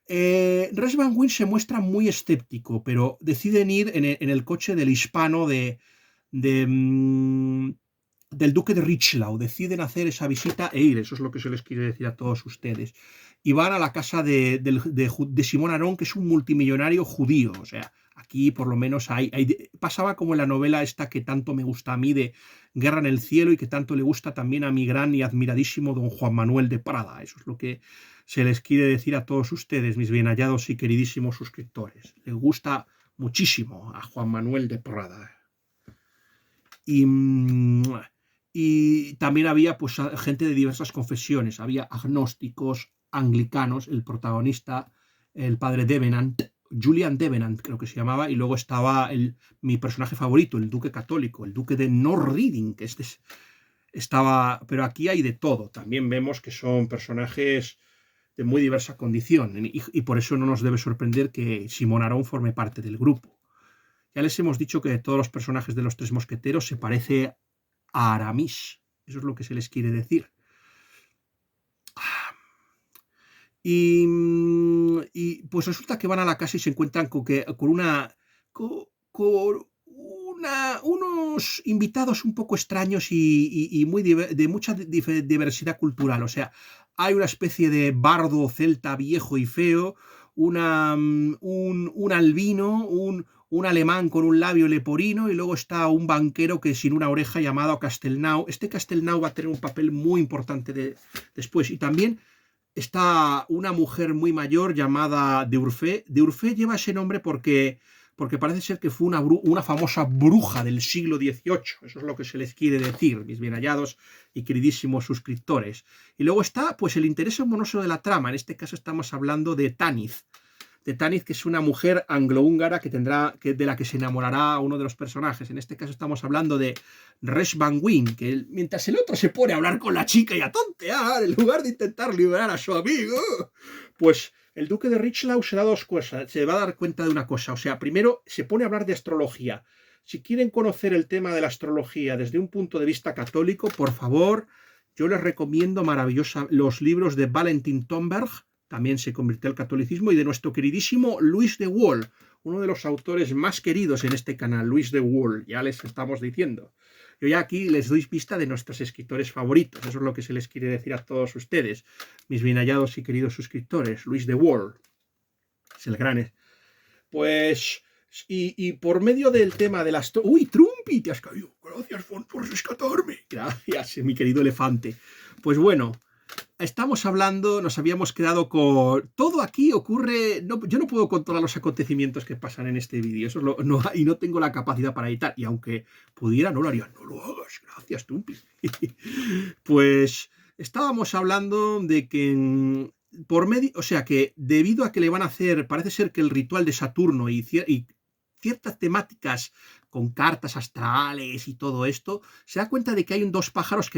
Res Van Wyn se muestra muy escéptico, pero deciden ir en el coche del hispano del duque de Richelieu. Deciden hacer esa visita e ir. Eso es lo que se les quiere decir a todos ustedes. Y van a la casa de Simón Arón, que es un multimillonario judío. O sea, aquí por lo menos pasaba como en la novela esta que tanto me gusta a mí de Guerra en el cielo y que tanto le gusta también a mi gran y admiradísimo don Juan Manuel de Prada. Eso es lo que se les quiere decir a todos ustedes, mis bien hallados y queridísimos suscriptores. Les gusta muchísimo a Juan Manuel de Prada. Y también había pues gente de diversas confesiones. Había agnósticos, anglicanos, el protagonista, el padre Devenant, Julian Devenant creo que se llamaba, y luego estaba mi personaje favorito, el duque católico, el duque de North Reading, que estaba, pero aquí hay de todo. También vemos que son personajes de muy diversa condición y por eso no nos debe sorprender que Simón Arón forme parte del grupo. Ya les hemos dicho que de todos los personajes de los Tres Mosqueteros se parece a Aramis. Eso es lo que se les quiere decir. Y pues resulta que van a la casa y se encuentran con unos invitados un poco extraños y de mucha diversidad cultural. O sea, hay una especie de bardo celta viejo y feo, un albino, un alemán con un labio leporino, y luego está un banquero que sin una oreja llamado Castelnau. Este Castelnau va a tener un papel muy importante después. Y también está una mujer muy mayor llamada Deurfé. Deurfé lleva ese nombre porque parece ser que fue una famosa bruja del siglo XVIII. Eso es lo que se les quiere decir, mis bien hallados y queridísimos suscriptores. Y luego está pues el interés amoroso de la trama. En este caso estamos hablando de Tanith. Que es una mujer anglo-húngara de la que se enamorará uno de los personajes. En este caso estamos hablando de Res Van Wyn, que mientras el otro se pone a hablar con la chica y a tontear, en lugar de intentar liberar a su amigo, pues el duque de Richelieu se da dos cosas, se va a dar cuenta de una cosa. O sea, primero se pone a hablar de astrología. Si quieren conocer el tema de la astrología desde un punto de vista católico, por favor, yo les recomiendo maravillosa los libros de Valentin Tomberg, también se convirtió al catolicismo, y de nuestro queridísimo Louis de Wohl, uno de los autores más queridos en este canal, Louis de Wohl, ya les estamos diciendo. Yo ya aquí les doy pista de nuestros escritores favoritos, eso es lo que se les quiere decir a todos ustedes, mis bien hallados y queridos suscriptores. Louis de Wohl es el gran... Pues... Y por medio del tema de las... ¡Uy, Trumpy! Te has caído. Gracias, Fon, por rescatarme. Gracias, mi querido elefante. Pues bueno, estamos hablando, nos habíamos quedado con... Todo aquí ocurre... No, yo no puedo controlar los acontecimientos que pasan en este vídeo. Eso es y no tengo la capacidad para editar. Y aunque pudiera, no lo haría. No lo hagas. Gracias, Trumpy. Pues estábamos hablando de que... Por medio, o sea que debido a que le van a hacer, parece ser que el ritual de Saturno y ciertas temáticas con cartas astrales y todo esto, se da cuenta de que hay dos pájaros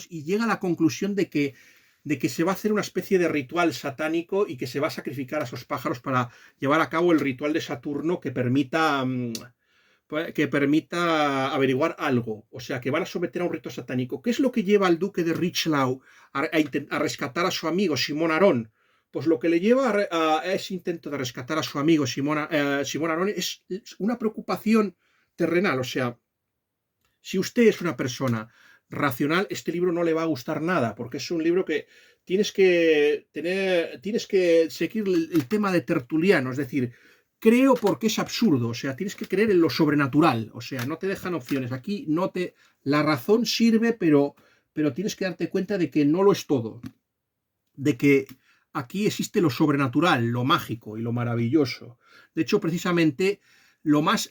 y llega a la conclusión de que se va a hacer una especie de ritual satánico y que se va a sacrificar a esos pájaros para llevar a cabo el ritual de Saturno que permita averiguar algo. O sea, que van a someter a un rito satánico. ¿Qué es lo que lleva al duque de Richelieu a rescatar a su amigo Simón Arón? Pues lo que le lleva a ese intento de rescatar a su amigo Simón Arón es una preocupación terrenal. O sea, si usted es una persona racional, este libro no le va a gustar nada, porque es un libro que tienes que seguir el tema de Tertuliano, es decir, creo porque es absurdo, o sea, tienes que creer en lo sobrenatural, o sea, no te dejan opciones. Aquí la razón sirve, pero tienes que darte cuenta de que no lo es todo, de que aquí existe lo sobrenatural, lo mágico y lo maravilloso. De hecho, precisamente, lo más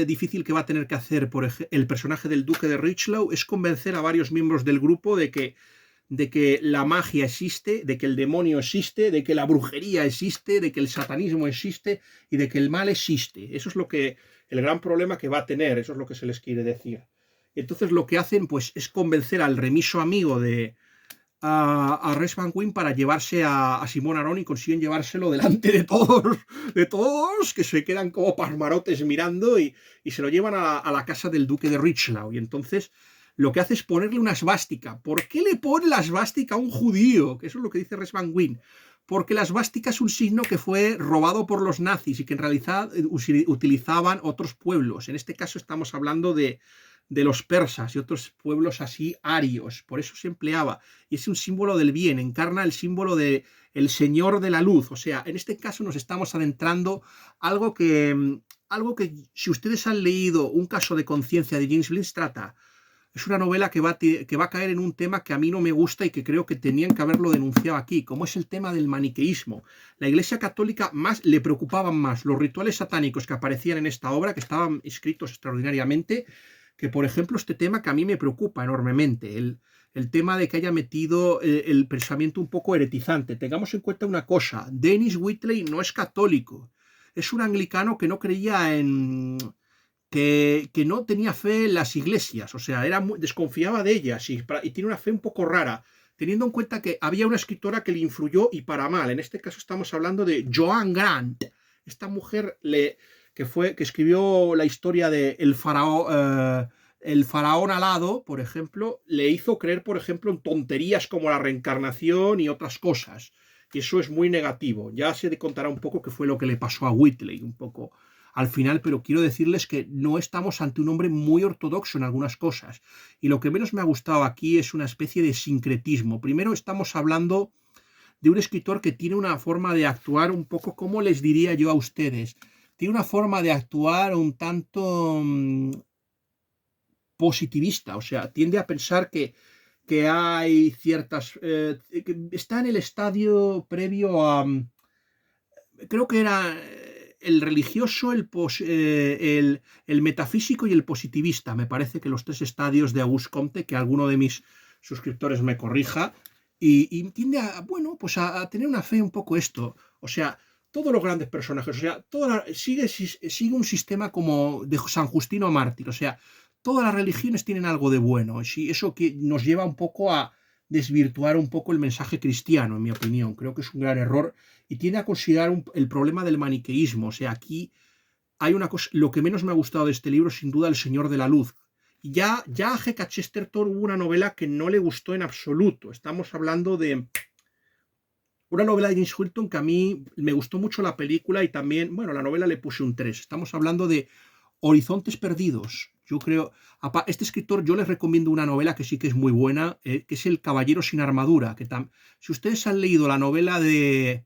difícil que va a tener que hacer el personaje del duque de Richelieu es convencer a varios miembros del grupo de que la magia existe, de que el demonio existe, de que la brujería existe, de que el satanismo existe y de que el mal existe. Eso es el gran problema que va a tener, eso es lo que se les quiere decir. Entonces lo que hacen pues es convencer al remiso amigo a Rex Van Queen para llevarse a Simón Arón, y consiguen llevárselo delante de todos, que se quedan como pasmarotes mirando y se lo llevan a la casa del duque de Richelieu. Y entonces lo que hace es ponerle una esvástica. ¿Por qué le pone la esvástica a un judío? Que eso es lo que dice Rex Van Queen. Porque la esvástica es un signo que fue robado por los nazis y que en realidad utilizaban otros pueblos. En este caso estamos hablando de los persas y otros pueblos así arios. Por eso se empleaba. Y es un símbolo del bien, encarna el símbolo de el Señor de la Luz. O sea, en este caso nos estamos adentrando algo que si ustedes han leído Un caso de conciencia de James Blitz trata. Es una novela que va a caer en un tema que a mí no me gusta y que creo que tenían que haberlo denunciado aquí, como es el tema del maniqueísmo. La Iglesia Católica le preocupaban más los rituales satánicos que aparecían en esta obra, que estaban escritos extraordinariamente, que por ejemplo este tema que a mí me preocupa enormemente, el tema de que haya metido el pensamiento un poco heretizante. Tengamos en cuenta una cosa, Dennis Whitley no es católico, es un anglicano que no creía en... Que no tenía fe en las iglesias, o sea, desconfiaba de ellas y tiene una fe un poco rara, teniendo en cuenta que había una escritora que le influyó y para mal. En este caso estamos hablando de Joan Grant, esta mujer que escribió la historia de el faraón alado, por ejemplo, le hizo creer, por ejemplo, en tonterías como la reencarnación y otras cosas. Y eso es muy negativo. Ya se contará un poco qué fue lo que le pasó a Whitley, un poco al final, pero quiero decirles que no estamos ante un hombre muy ortodoxo en algunas cosas. Y lo que menos me ha gustado aquí es una especie de sincretismo. Primero estamos hablando de un escritor que tiene una forma de actuar un poco, ¿cómo les diría yo a ustedes? Tiene una forma de actuar un tanto positivista, o sea, tiende a pensar que hay ciertas... que está en el estadio previo a... creo que era el religioso, el metafísico y el positivista. Me parece que los tres estadios de Auguste Comte, que alguno de mis suscriptores me corrija, y tiende a tener una fe un poco esto. O sea, todos los grandes personajes, o sea, sigue un sistema como de San Justino Mártir, o sea, todas las religiones tienen algo de bueno, y eso que nos lleva un poco a desvirtuar un poco el mensaje cristiano, en mi opinión. Creo que es un gran error y tiende a considerar el problema del maniqueísmo. O sea, aquí hay una cosa, lo que menos me ha gustado de este libro, sin duda, El Señor de la Luz. Ya a G.K. Chesterton hubo una novela que no le gustó en absoluto. Estamos hablando de una novela de James Hilton que a mí me gustó mucho la película y también, bueno, la novela le puse un 3. Estamos hablando de Horizontes Perdidos. Yo creo, este escritor yo les recomiendo una novela que sí que es muy buena, que es El Caballero sin Armadura. Si ustedes han leído la novela del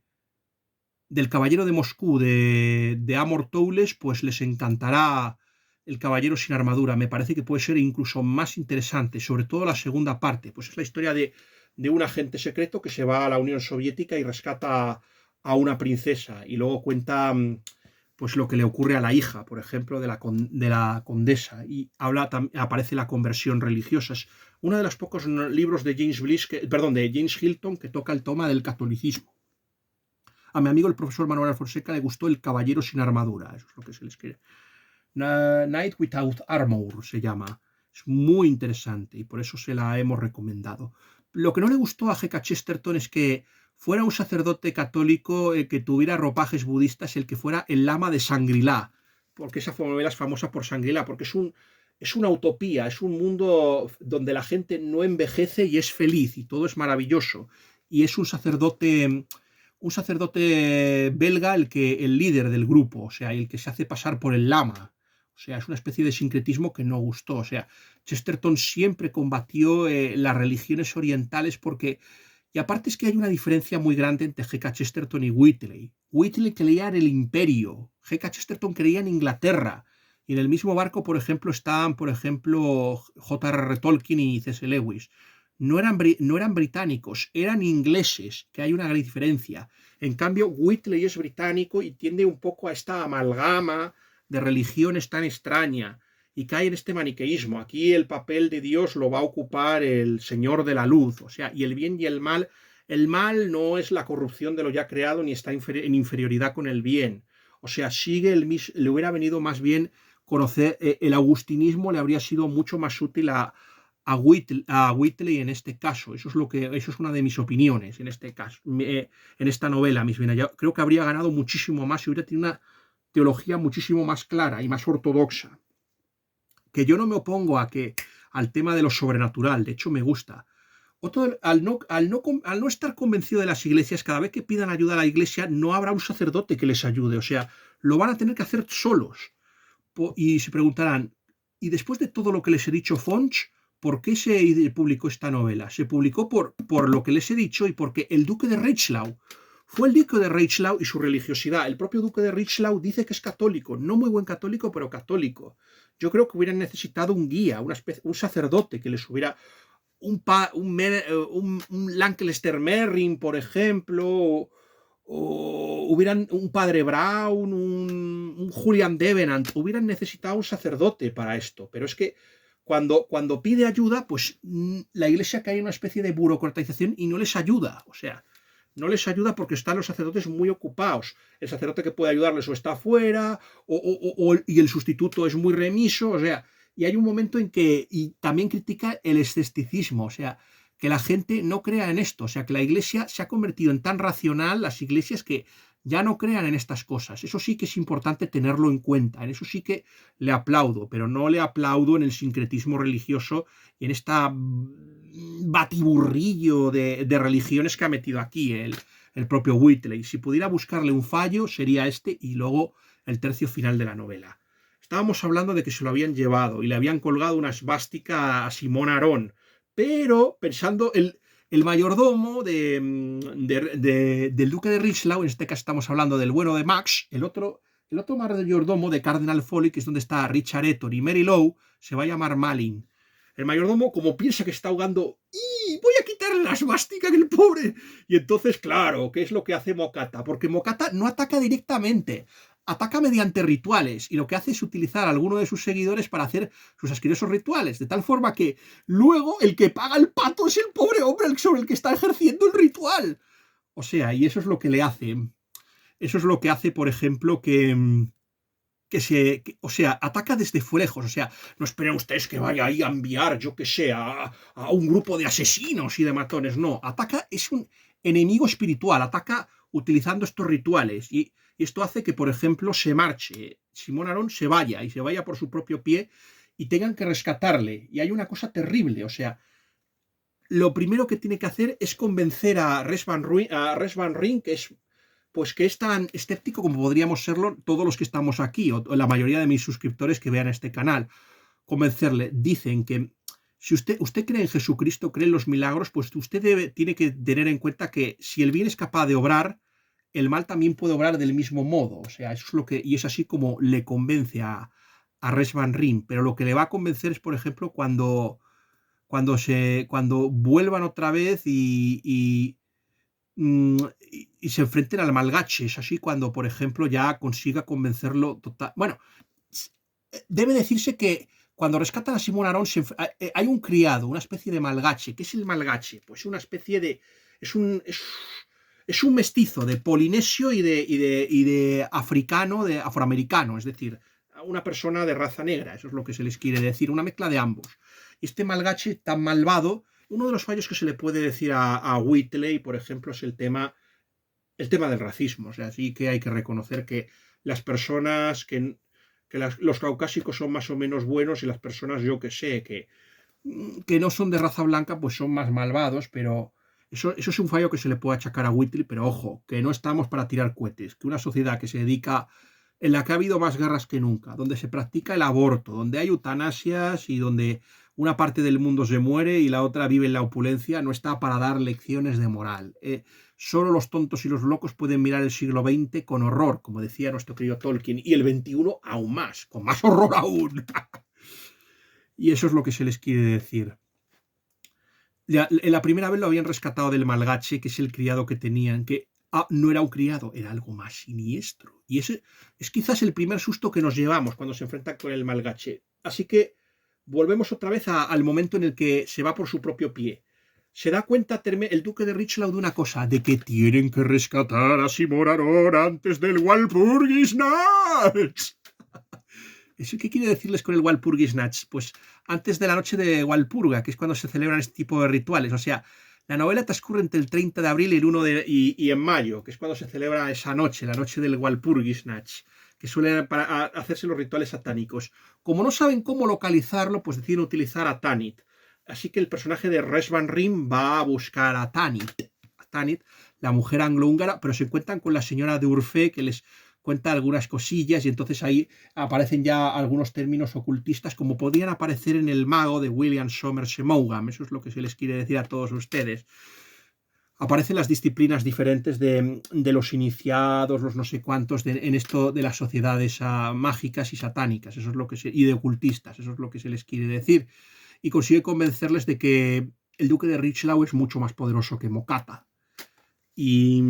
Caballero de Moscú de Amor Towles, pues les encantará El Caballero sin Armadura. Me parece que puede ser incluso más interesante, sobre todo la segunda parte. Pues es la historia de un agente secreto que se va a la Unión Soviética y rescata a una princesa y luego cuenta pues lo que le ocurre a la hija, por ejemplo, de la condesa, y aparece la conversión religiosa. Es uno de los pocos libros de de James Hilton que toca el tema del catolicismo. A mi amigo el profesor Manuel Fonseca le gustó El Caballero sin Armadura, eso es lo que se le escribe. Knight Without Armor se llama. Es muy interesante y por eso se la hemos recomendado. Lo que no le gustó a G.K. Chesterton es que fuera un sacerdote católico que tuviera ropajes budistas, el que fuera el lama de Shangri-La, porque esa novela es famosa por Shangri-La, porque es una utopía, es un mundo donde la gente no envejece y es feliz y todo es maravilloso. Y es un sacerdote belga el líder del grupo, o sea, el que se hace pasar por el lama. O sea, es una especie de sincretismo que no gustó. O sea, Chesterton siempre combatió las religiones orientales porque... Y aparte es que hay una diferencia muy grande entre G.K. Chesterton y Whiteley. Whiteley creía en el imperio. G.K. Chesterton creía en Inglaterra. Y en el mismo barco, por ejemplo, están, J.R.R. Tolkien y C.S. Lewis. No eran británicos, eran ingleses, que hay una gran diferencia. En cambio, Whiteley es británico y tiende un poco a esta amalgama de religiones tan extraña y cae en este maniqueísmo. Aquí el papel de Dios lo va a ocupar el Señor de la Luz, o sea, y el bien y el mal. El mal no es la corrupción de lo ya creado ni está en inferioridad con el bien. O sea, le hubiera venido más bien conocer el augustinismo, le habría sido mucho más útil a Whiteley en este caso. Eso es una de mis opiniones en este caso, en esta novela. Yo creo que habría ganado muchísimo más si hubiera tenido una teología muchísimo más clara y más ortodoxa. Que yo no me opongo al tema de lo sobrenatural, de hecho me gusta. Al no estar convencido de las iglesias, cada vez que pidan ayuda a la iglesia, no habrá un sacerdote que les ayude, o sea, lo van a tener que hacer solos. Y se preguntarán, ¿y después de todo lo que les he dicho, Fonch, por qué se publicó esta novela? Se publicó por lo que les he dicho y porque el duque de Richelieu fue el duque de Richelieu y su religiosidad. El propio duque de Richelieu dice que es católico, no muy buen católico, pero católico. Yo creo que hubieran necesitado un guía, un sacerdote que les hubiera... un Lancaster Merrin, por ejemplo, o hubieran un padre Brown, un Julian Devenant, hubieran necesitado un sacerdote para esto. Pero es que cuando pide ayuda, pues la iglesia cae en una especie de burocratización y no les ayuda. O sea, no les ayuda porque están los sacerdotes muy ocupados. El sacerdote que puede ayudarles o está afuera, y el sustituto es muy remiso, o sea, y hay un momento en que, y también critica el escepticismo, o sea, que la gente no crea en esto, o sea, que la iglesia se ha convertido en tan racional, las iglesias, que ya no crean en estas cosas. Eso sí que es importante tenerlo en cuenta, en eso sí que le aplaudo, pero no le aplaudo en el sincretismo religioso y en esta batiburrillo de religiones que ha metido aquí el propio Whiteley. Si pudiera buscarle un fallo, sería este y luego el tercio final de la novela. Estábamos hablando de que se lo habían llevado y le habían colgado una esvástica a Simón Arón, pero pensando el mayordomo del duque de Richelieu, en este caso estamos hablando del bueno de Max, el otro mayordomo de Cardinal Foley, que es donde está Richard Eton y Mary Lowe, se va a llamar Malin. El mayordomo, como piensa que está ahogando, ¡y voy a quitarle la esvástica del pobre! Y entonces, claro, ¿qué es lo que hace Mokata? Porque Mokata no ataca directamente, ataca mediante rituales, y lo que hace es utilizar a alguno de sus seguidores para hacer sus asquerosos rituales, de tal forma que luego el que paga el pato es el pobre hombre sobre el que está ejerciendo el ritual. O sea, y eso es lo que le hace. Eso es lo que hace, por ejemplo, que o sea, ataca desde lejos, o sea, no esperen ustedes que vaya ahí a enviar, yo que sé, a un grupo de asesinos y de matones, no, ataca, es un enemigo espiritual, ataca utilizando estos rituales, y esto hace que, por ejemplo, se marche, Simón Arón se vaya, y se vaya por su propio pie, y tengan que rescatarle, y hay una cosa terrible, o sea, lo primero que tiene que hacer es convencer a Res Van Ryn, que es pues que es tan escéptico como podríamos serlo todos los que estamos aquí, o la mayoría de mis suscriptores que vean este canal. Convencerle, dicen que si usted cree en Jesucristo, cree en los milagros, pues usted tiene que tener en cuenta que si el bien es capaz de obrar, el mal también puede obrar del mismo modo. O sea, eso es lo que, y es así como le convence a Res Van Ryn. Pero lo que le va a convencer es, por ejemplo, cuando vuelvan otra vez y se enfrenten al malgache. Es así cuando, por ejemplo, ya consiga convencerlo total. Bueno, debe decirse que cuando rescatan a Simón Arón hay un criado, una especie de malgache. ¿Qué es el malgache? Pues una especie de... Es un mestizo de polinesio y de africano, de afroamericano, es decir, una persona de raza negra, eso es lo que se les quiere decir, una mezcla de ambos. Este malgache tan malvado, uno de los fallos que se le puede decir a Whitley, por ejemplo, es el tema del racismo. O sea, sí que hay que reconocer que las personas los caucásicos son más o menos buenos y las personas, yo que sé, que no son de raza blanca, pues son más malvados, pero eso es un fallo que se le puede achacar a Whitley, pero ojo, que no estamos para tirar cohetes, que una sociedad que se dedica, en la que ha habido más guerras que nunca, donde se practica el aborto, donde hay eutanasias y donde una parte del mundo se muere y la otra vive en la opulencia, no está para dar lecciones de moral. Solo los tontos y los locos pueden mirar el siglo XX con horror, como decía nuestro querido Tolkien, y el XXI aún más, con más horror aún. Y eso es lo que se les quiere decir. En la primera vez lo habían rescatado del malgache, que es el criado que tenían, que no era un criado, era algo más siniestro. Y ese es quizás el primer susto que nos llevamos cuando se enfrentan con el malgache. Así que volvemos otra vez al momento en el que se va por su propio pie. Se da cuenta el duque de Richelieu de una cosa, de que tienen que rescatar a Simón Arón antes del Walpurgisnacht. ¿Eso qué quiere decirles con el Walpurgisnacht? Pues antes de la noche de Walpurga, que es cuando se celebran este tipo de rituales. O sea, la novela transcurre entre el 30 de abril y en mayo, que es cuando se celebra esa noche, la noche del Walpurgisnacht, que suelen hacerse los rituales satánicos. Como no saben cómo localizarlo, pues deciden utilizar a Tanith. Así que el personaje de Res Van Ryn va a buscar a Tanith. Tanith, la mujer anglo-húngara, pero se encuentran con la señora de Urfé, que les cuenta algunas cosillas, y entonces ahí aparecen ya algunos términos ocultistas como podían aparecer en El mago de William Somerset Maugham. Eso es lo que se les quiere decir a todos ustedes. Aparecen las disciplinas diferentes de los iniciados, los no sé cuántos, en esto de las sociedades mágicas y satánicas, eso es lo que y de ocultistas, eso es lo que se les quiere decir. Y consigue convencerles de que el duque de Richelieu es mucho más poderoso que Mokata. Y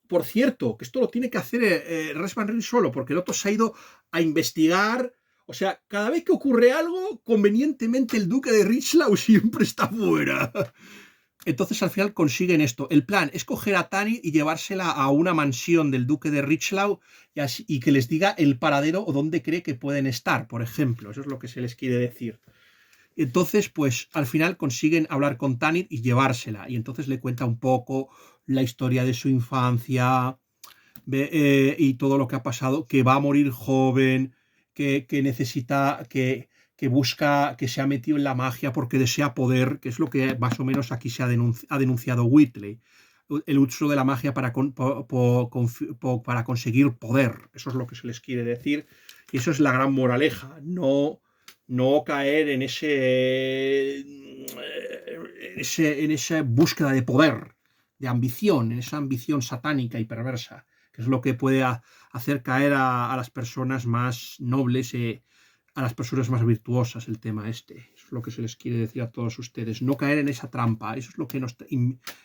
por cierto, que esto lo tiene que hacer Res Van Ryn solo, porque el otro se ha ido a investigar. O sea, cada vez que ocurre algo, convenientemente el duque de Richelieu siempre está fuera. Entonces al final consiguen esto. El plan es coger a Tanith y llevársela a una mansión del duque de Richelieu y que les diga el paradero o dónde cree que pueden estar, por ejemplo. Eso es lo que se les quiere decir. Entonces, pues al final consiguen hablar con Tanith y llevársela. Y entonces le cuenta un poco la historia de su infancia y todo lo que ha pasado, que va a morir joven, que necesita, que busca, que se ha metido en la magia porque desea poder, que es lo que más o menos aquí se ha denunciado Whitley. El uso de la magia para conseguir poder. Eso es lo que se les quiere decir. Y eso es la gran moraleja. No caer en esa búsqueda de poder, de ambición, en esa ambición satánica y perversa, que es lo que puede hacer caer a las personas más nobles, a las personas más virtuosas, el tema este. Eso es lo que se les quiere decir a todos ustedes. No caer en esa trampa. Eso es lo que nos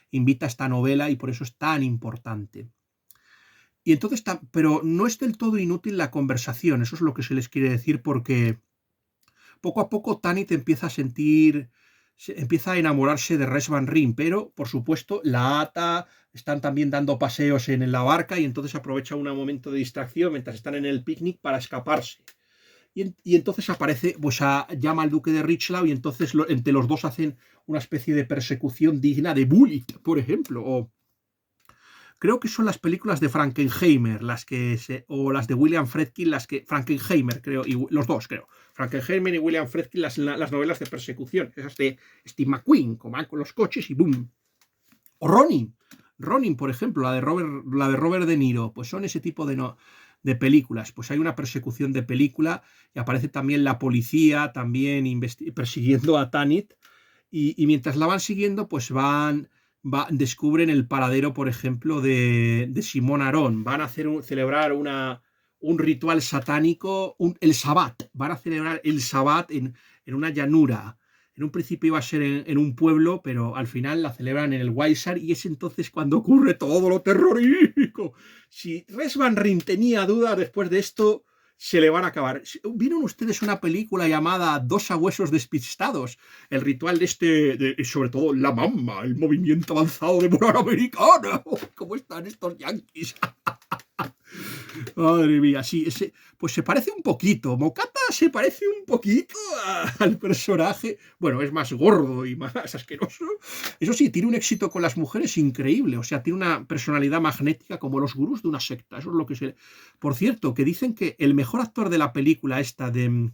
invita a esta novela y por eso es tan importante. Y entonces, pero no es del todo inútil la conversación. Eso es lo que se les quiere decir porque poco a poco Tanith empieza a sentir empieza a enamorarse de Res Van Ryn, pero por supuesto la ata, están también dando paseos en la barca y entonces aprovecha un momento de distracción mientras están en el picnic para escaparse. Y entonces aparece, pues llama al duque de Richelieu y entonces entre los dos hacen una especie de persecución digna de Bullitt, por ejemplo, o creo que son las películas de Frankenheimer, o las de William Friedkin, Frankenheimer, creo, y los dos, creo. Frankenheimer y William Friedkin, las novelas de persecución, esas de Steve McQueen, como van con los coches y ¡boom! O Ronin, por ejemplo, la de Robert De Niro, pues son ese tipo de películas. Pues hay una persecución de película y aparece también la policía, también persiguiendo a Tanit, y mientras la van siguiendo, pues descubren el paradero, por ejemplo, de Simón Arón. Van a celebrar un ritual satánico, el Sabbat. Van a celebrar el Sabbat en una llanura. En un principio iba a ser en un pueblo, pero al final la celebran en el Wiltshire y es entonces cuando ocurre todo lo terrorífico. Si Res Van Ryn tenía dudas después de esto, se le van a acabar. ¿Vieron ustedes una película llamada Dos sabuesos despistados? El ritual sobre todo la mamba, el movimiento avanzado de moral americana. ¿Cómo están estos yanquis? Madre mía, sí, pues se parece un poquito. Mocata se parece un poquito al personaje. Bueno, es más gordo y más asqueroso. Eso sí, tiene un éxito con las mujeres increíble. O sea, tiene una personalidad magnética como los gurús de una secta. Eso es lo que se... Por cierto, que dicen que el mejor actor de la película esta de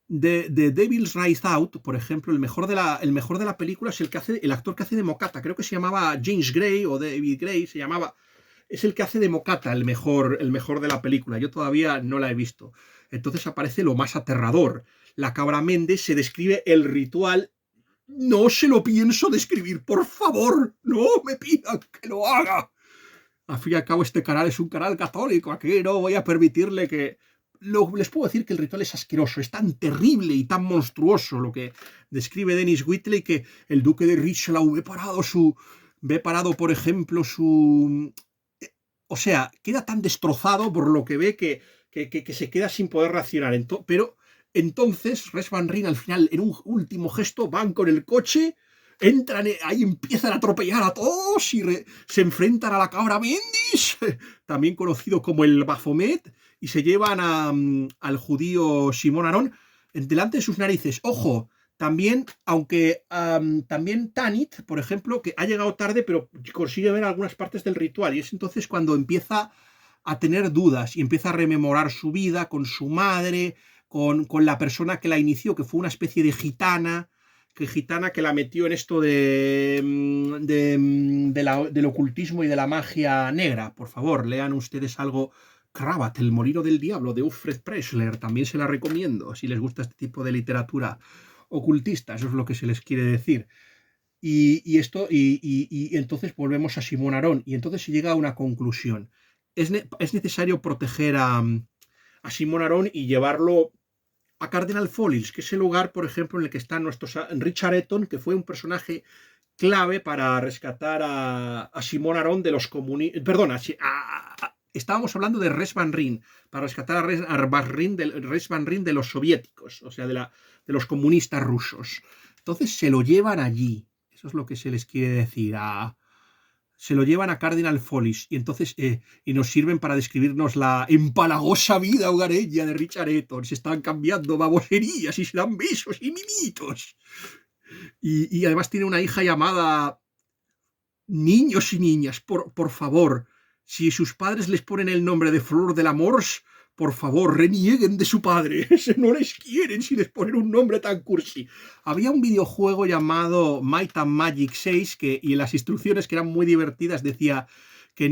Devil's Rise Out, por ejemplo, el mejor de la película es el actor que hace de Mocata. Creo que se llamaba James Gray o David Gray, se llamaba. Es el que hace de Mocata, el mejor de la película. Yo todavía no la he visto. Entonces aparece lo más aterrador. La cabra Méndez se describe el ritual. No se lo pienso describir, por favor. No me pidan que lo haga. Al fin y al cabo, este canal es un canal católico. Aquí no voy a permitirle que... les puedo decir que el ritual es asqueroso, es tan terrible y tan monstruoso lo que describe Denis Whitley, que el duque de Richelieu ve parado, por ejemplo, o sea, queda tan destrozado por lo que ve que se queda sin poder reaccionar. Pero entonces Res Van Ryn al final, en un último gesto, van con el coche, entran, ahí empiezan a atropellar a todos y se enfrentan a la cabra Méndez, también conocido como el Baphomet, y se llevan al judío Simón Arón delante de sus narices. Ojo, también, aunque también Tanit, por ejemplo, que ha llegado tarde, pero consigue ver algunas partes del ritual, y es entonces cuando empieza a tener dudas y empieza a rememorar su vida con su madre, con la persona que la inició, que fue una especie de gitana que la metió en esto del ocultismo y de la magia negra. Por favor, lean ustedes algo. Kravat, El molino del diablo, de Uffred Pressler, también se la recomiendo, si les gusta este tipo de literatura ocultista, eso es lo que se les quiere decir. Y entonces volvemos a Simón Arón, y entonces se llega a una conclusión. Es necesario proteger a Simón Arón y llevarlo a Cardinal Falls, que es el lugar, por ejemplo, en el que está Richard Eton, que fue un personaje clave para rescatar a Simón Arón de los comunistas. Perdona, estábamos hablando de Res Van Ryn, para rescatar a Res Van Ryn de los soviéticos, o sea, de los comunistas rusos. Entonces se lo llevan allí. Eso es lo que se les quiere decir. Se lo llevan a Cardinal Falls y entonces y nos sirven para describirnos la empalagosa vida hogareña de Richard Eton. Se están cambiando baboserías y se dan besos y mimitos. Y además tiene una hija llamada... Niños y niñas, por favor, si sus padres les ponen el nombre de Flor del Amor, por favor, renieguen de su padre. No les quieren si les ponen un nombre tan cursi. Había un videojuego llamado Might and Magic 6 y en las instrucciones, que eran muy divertidas, decía que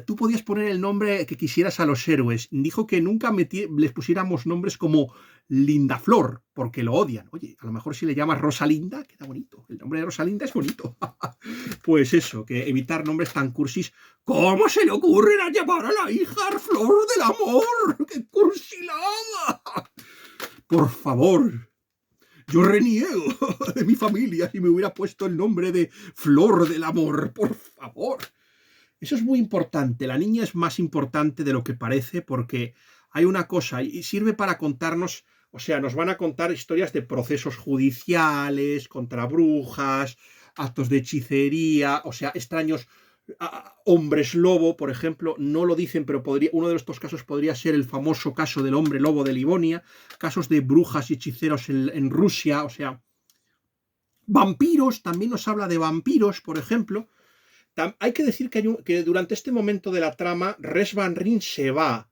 tú podías poner el nombre que quisieras a los héroes. Dijo que nunca les pusiéramos nombres como Lindaflor, porque lo odian. Oye, a lo mejor si le llamas Rosalinda, queda bonito. El nombre de Rosalinda es bonito. Pues eso, que evitar nombres tan cursis. ¿Cómo se le ocurre a llamar a la hija Flor del Amor? ¡Qué cursilada! Por favor. Yo reniego de mi familia si me hubiera puesto el nombre de Flor del Amor. Por favor. Eso es muy importante. La niña es más importante de lo que parece, porque hay una cosa, y sirve para contarnos, o sea, nos van a contar historias de procesos judiciales contra brujas, actos de hechicería, o sea, extraños hombres lobo, por ejemplo, no lo dicen, pero uno de estos casos podría ser el famoso caso del hombre lobo de Livonia, casos de brujas y hechiceros en Rusia, o sea, vampiros, también nos habla de vampiros, por ejemplo. Hay que decir que durante este momento de la trama, Res Van Ryn se va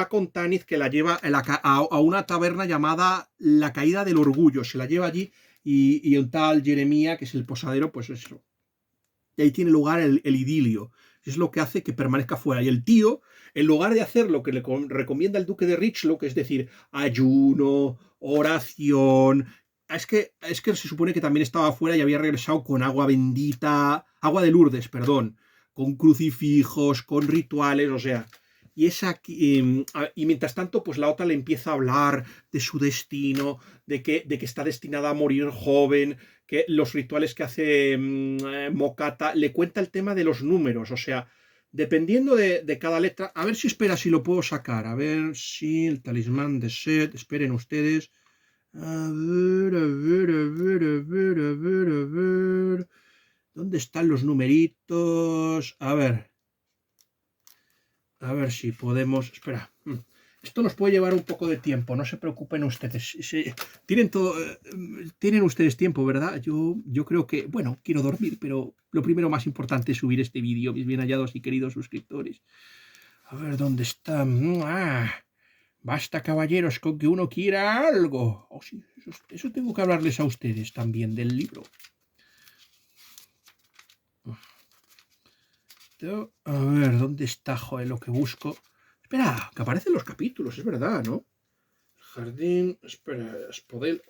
con Tanith, que la lleva a una taberna llamada La Caída del Orgullo, se la lleva allí y un tal Jeremía, que es el posadero, pues eso. Y ahí tiene lugar el idilio. Es lo que hace que permanezca fuera. Y el tío, en lugar de hacer lo que le recomienda el duque de Richlow, que es decir, ayuno, oración, es que se supone que también estaba fuera y había regresado con agua bendita, agua de Lourdes, perdón, con crucifijos, con rituales, o sea. Y es aquí, y mientras tanto, pues la otra le empieza a hablar de su destino, de que está destinada a morir joven, que los rituales que hace Mokata, le cuenta el tema de los números, o sea, dependiendo de cada letra, a ver si espera si lo puedo sacar, a ver si el talismán de Set, esperen ustedes, a ver, a ver, a ver, a ver, a ver, a ver, ¿dónde están los numeritos? A ver si podemos, espera, esto nos puede llevar un poco de tiempo, no se preocupen ustedes. Tienen ustedes tiempo, ¿verdad? Yo creo que, bueno, quiero dormir, pero lo primero más importante es subir este vídeo, mis bien hallados y queridos suscriptores. A ver, ¿dónde está? Basta, caballeros, con que uno quiera algo. Oh, sí, eso tengo que hablarles a ustedes también del libro. A ver, ¿dónde está, joder, lo que busco? Espera, que aparecen los capítulos, es verdad, ¿no? Jardín, espera, Spodel,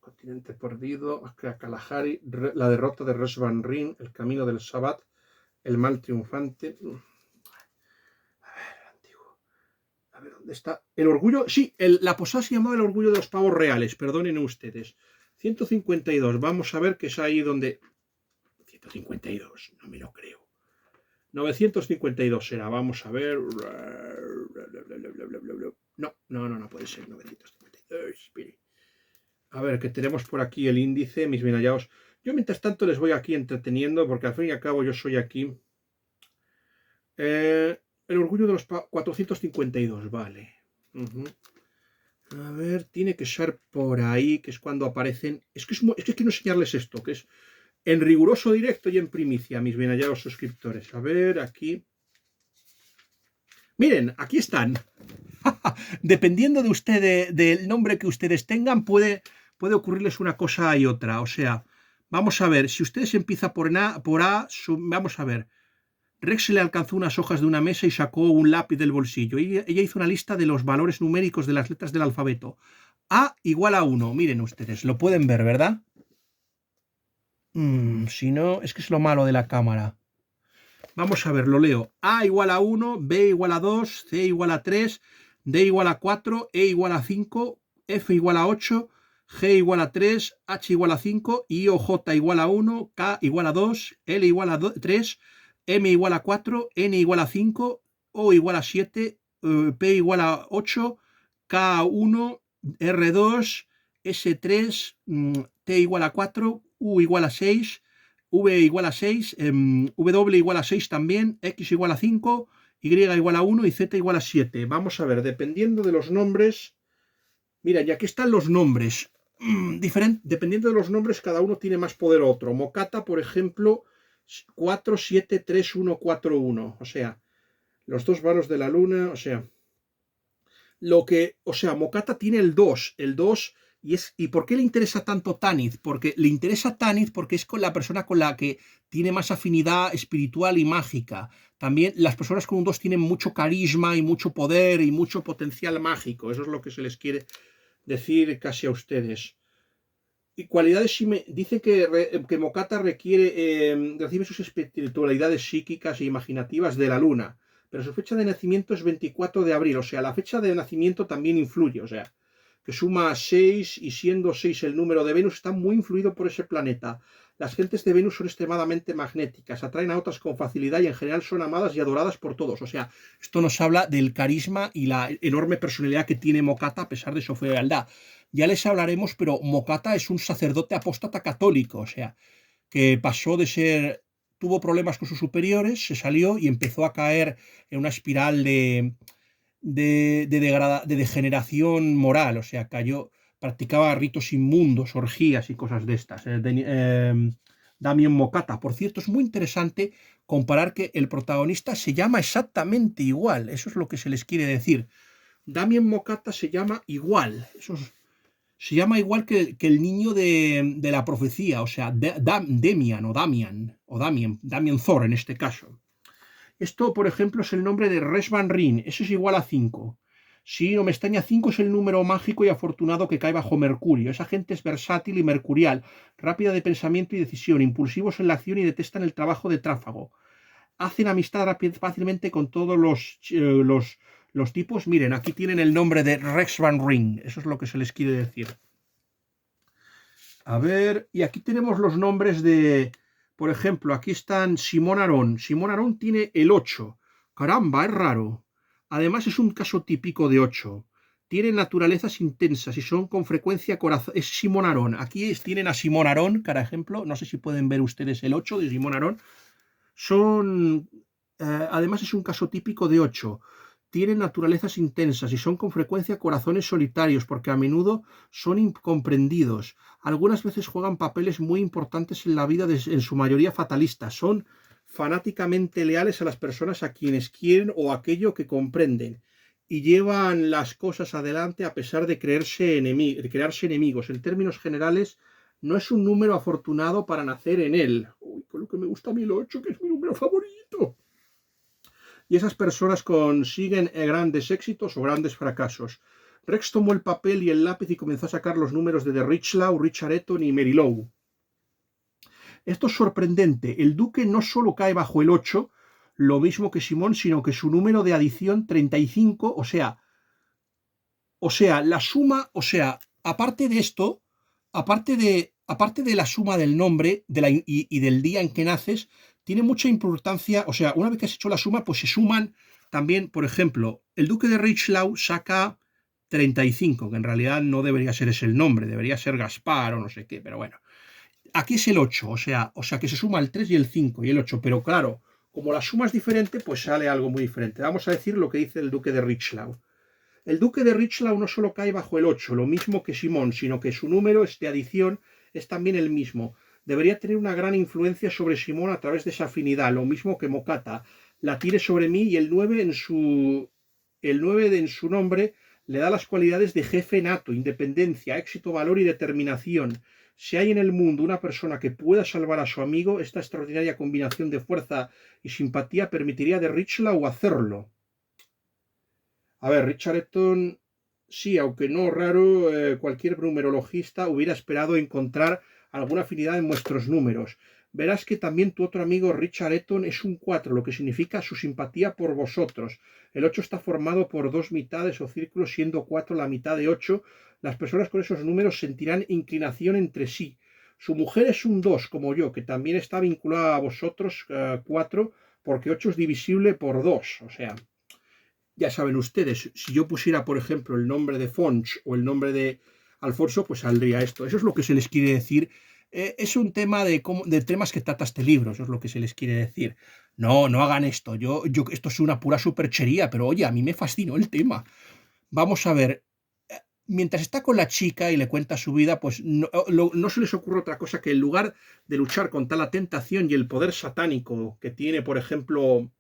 Continente Perdido, Kalahari, la derrota de Res Van Ryn, el camino del Sabbat, el mal triunfante. A ver, ¿dónde está? El orgullo, sí, la posada se llamaba el orgullo de los pavos reales, perdonen ustedes. 152, vamos a ver que es ahí donde... 152, no me lo creo. 952 será, vamos a ver. No puede ser 952. A ver, que tenemos por aquí el índice, mis bien hallados. Yo mientras tanto les voy aquí entreteniendo, porque al fin y al cabo yo soy aquí. El orgullo de los 452, vale. A ver, tiene que ser por ahí, que es cuando aparecen. Es que quiero enseñarles esto, que es en riguroso directo y en primicia, mis bien hallados suscriptores. A ver, aquí. Miren, aquí están. Dependiendo de usted, del nombre que ustedes tengan, puede ocurrirles una cosa y otra. O sea, vamos a ver, si ustedes empiezan por A, vamos a ver. Rex le alcanzó unas hojas de una mesa y sacó un lápiz del bolsillo. Ella hizo una lista de los valores numéricos de las letras del alfabeto. A igual a 1. Miren ustedes, lo pueden ver, ¿verdad? Si no, es que es lo malo de la cámara. Vamos a ver, lo leo. A igual a 1, B igual a 2, C igual a 3, D igual a 4, E igual a 5, F igual a 8, G igual a 3, H igual a 5, I o J igual a 1, K igual a 2, L igual a 3, M igual a 4, N igual a 5, O igual a 7, P igual a 8, K1, R2, S3, T igual a 4, U igual a 6, V igual a 6, W igual a 6 también, X igual a 5, Y igual a 1 y Z igual a 7. Vamos a ver, dependiendo de los nombres... Mira, y aquí están los nombres. Dependiendo de los nombres, cada uno tiene más poder o otro. Mokata, por ejemplo, 4, 7, 3, 1, 4, 1. O sea, los dos varos de la luna, o sea... Mokata tiene el 2. El 2... ¿Y por qué le interesa tanto Tanith? Porque le interesa Tanith porque es con la persona con la que tiene más afinidad espiritual y mágica. También las personas con un 2 tienen mucho carisma y mucho poder y mucho potencial mágico. Eso es lo que se les quiere decir casi a ustedes. Y cualidades, dice que Mokata recibe sus espiritualidades psíquicas e imaginativas de la luna. Pero su fecha de nacimiento es 24 de abril. O sea, la fecha de nacimiento también influye. O sea, que suma 6 y siendo 6 el número de Venus, está muy influido por ese planeta. Las gentes de Venus son extremadamente magnéticas, atraen a otras con facilidad y en general son amadas y adoradas por todos. O sea, esto nos habla del carisma y la enorme personalidad que tiene Mokata a pesar de su fealdad. Ya les hablaremos, pero Mokata es un sacerdote apóstata católico, o sea, que pasó de ser, tuvo problemas con sus superiores, se salió y empezó a caer en una espiral de degeneración moral, o sea, cayó, practicaba ritos inmundos, orgías y cosas de estas. Damien Mokata. Por cierto, es muy interesante comparar que el protagonista se llama exactamente igual, eso es lo que se les quiere decir. Damien Mokata se llama igual, se llama igual que el niño de la profecía, o sea, Damien Thor en este caso. Esto, por ejemplo, es el nombre de Resvan Rin, eso es igual a 5. Si no me extraña, 5 es el número mágico y afortunado que cae bajo Mercurio. Esa gente es versátil y mercurial, rápida de pensamiento y decisión, impulsivos en la acción y detestan el trabajo de tráfago. Hacen amistad fácilmente con todos los tipos. Miren, aquí tienen el nombre de Rex Van Ring, eso es lo que se les quiere decir. A ver, y aquí tenemos los nombres de, por ejemplo, aquí están Simón Arón. Simón Arón tiene el 8. Caramba, es raro. Además es un caso típico de 8. Tiene naturalezas intensas y son con frecuencia corazón. Es Simón Arón. Aquí tienen a Simón Arón, por ejemplo. No sé si pueden ver ustedes el 8 de Simón Arón. Además es un caso típico de 8. Tienen naturalezas intensas y son con frecuencia corazones solitarios porque a menudo son incomprendidos. Algunas veces juegan papeles muy importantes en la vida, en su mayoría fatalistas. Son fanáticamente leales a las personas a quienes quieren o a aquello que comprenden y llevan las cosas adelante a pesar de crearse enemigos. En términos generales, no es un número afortunado para nacer en él. Uy, con lo que me gusta a mí el 8, que es mi número favorito. Y esas personas consiguen grandes éxitos o grandes fracasos. Rex tomó el papel y el lápiz y comenzó a sacar los números de The Richlaw, Richard Eton y Mary Lowe. Esto es sorprendente. El duque no solo cae bajo el 8, lo mismo que Simón, sino que su número de adición 35, o sea, la suma, aparte de esto, aparte de la suma del nombre y del día en que naces, tiene mucha importancia, o sea, una vez que has hecho la suma, pues se suman también, por ejemplo, el duque de Richlaw saca 35, que en realidad no debería ser ese el nombre, debería ser Gaspar o no sé qué, pero bueno. Aquí es el 8, o sea que se suma el 3 y el 5 y el 8, pero claro, como la suma es diferente, pues sale algo muy diferente. Vamos a decir lo que dice el duque de Richlaw. El duque de Richlaw no solo cae bajo el 8, lo mismo que Simón, sino que su número de adición es también el mismo. Debería tener una gran influencia sobre Simón a través de esa afinidad, lo mismo que Mokata. La tire sobre mí y el 9 en su nombre le da las cualidades de jefe nato, independencia, éxito, valor y determinación. Si hay en el mundo una persona que pueda salvar a su amigo, esta extraordinaria combinación de fuerza y simpatía permitiría de Richlaw hacerlo. A ver, Richard Eton, sí, aunque no raro, cualquier numerologista hubiera esperado encontrar alguna afinidad en vuestros números. Verás que también tu otro amigo Richard Eton es un 4, lo que significa su simpatía por vosotros. El 8 está formado por dos mitades o círculos, siendo 4 la mitad de 8. Las personas con esos números sentirán inclinación entre sí. Su mujer es un 2, como yo, que también está vinculada a vosotros, 4, porque 8 es divisible por 2, o sea... Ya saben ustedes, si yo pusiera, por ejemplo, el nombre de Fonch o el nombre de Alfonso, pues saldría esto. Eso es lo que se les quiere decir. Es un tema de temas que trata este libro, eso es lo que se les quiere decir. No, no hagan esto. Esto es una pura superchería, pero oye, a mí me fascinó el tema. Vamos a ver. Mientras está con la chica y le cuenta su vida, pues no se les ocurre otra cosa que en lugar de luchar contra la tentación y el poder satánico que tiene, por ejemplo,